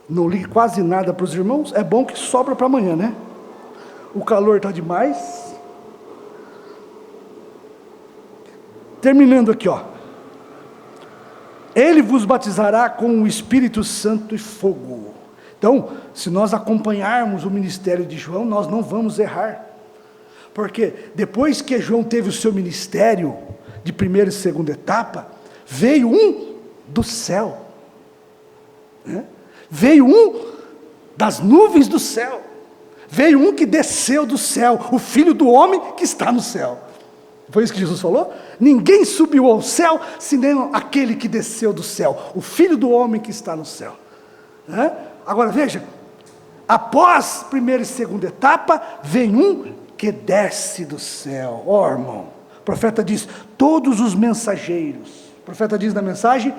não li quase nada para os irmãos. É bom que sobra para amanhã, né? O calor está demais. Terminando aqui, Ele vos batizará com o Espírito Santo e fogo. Então, se nós acompanharmos o ministério de João, nós não vamos errar. Porque depois que João teve o seu ministério de primeira e segunda etapa, veio um do céu. Veio um das nuvens do céu. Veio um que desceu do céu, o Filho do Homem que está no céu. Foi isso que Jesus falou? Ninguém subiu ao céu, senão aquele que desceu do céu, o Filho do Homem que está no céu. Agora veja, após primeira e segunda etapa, vem um que desce do céu. Irmão, o profeta diz, todos os mensageiros, o profeta diz na mensagem,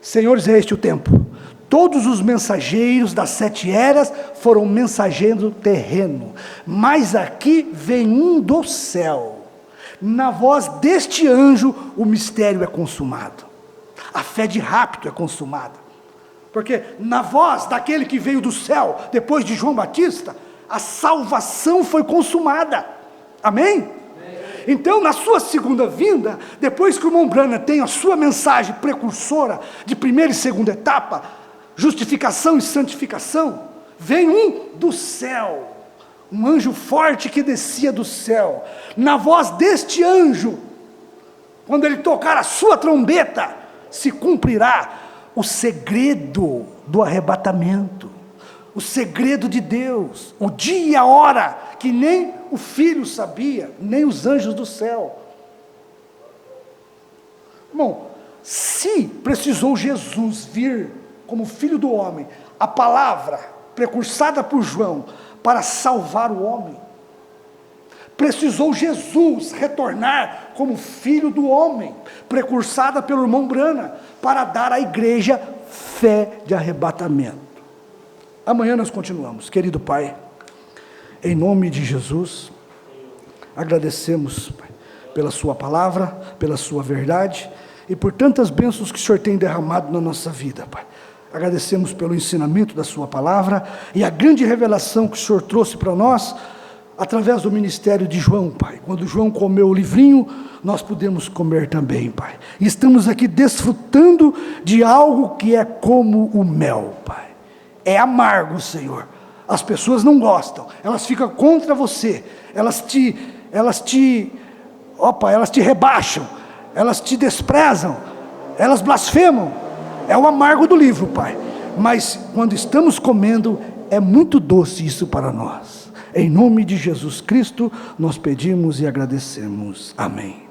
senhores, é este o tempo. Todos os mensageiros das 7 eras foram mensageiros terreno, mas aqui vem um do céu. Na voz deste anjo, o mistério é consumado. A fé de rapto é consumada. Porque na voz daquele que veio do céu, depois de João Batista, a salvação foi consumada. Amém? Então, na sua segunda vinda, depois que o Mombrana tem a sua mensagem precursora de primeira e segunda etapa, justificação e santificação, vem um do céu, um anjo forte que descia do céu. Na voz deste anjo, quando Ele tocar a sua trombeta, se cumprirá o segredo do arrebatamento, o segredo de Deus, o dia e a hora, que nem o Filho sabia, nem os anjos do céu. Bom, se precisou Jesus vir como Filho do homem, a palavra precursada por João, para salvar o homem, precisou Jesus retornar como Filho do homem, precursada pelo irmão Brana, para dar à igreja fé de arrebatamento. Amanhã nós continuamos. Querido Pai, em nome de Jesus, agradecemos, Pai, pela sua palavra, pela sua verdade, e por tantas bênçãos que o Senhor tem derramado na nossa vida, Pai. Agradecemos pelo ensinamento da sua palavra, e a grande revelação que o Senhor trouxe para nós, através do ministério de João, Pai. Quando João comeu o livrinho, nós podemos comer também, Pai. E estamos aqui desfrutando de algo que é como o mel, Pai. É amargo, Senhor. As pessoas não gostam, elas ficam contra você, elas te rebaixam, elas te desprezam, elas blasfemam. É o amargo do livro, Pai. Mas quando estamos comendo, é muito doce isso para nós. Em nome de Jesus Cristo, nós pedimos e agradecemos. Amém.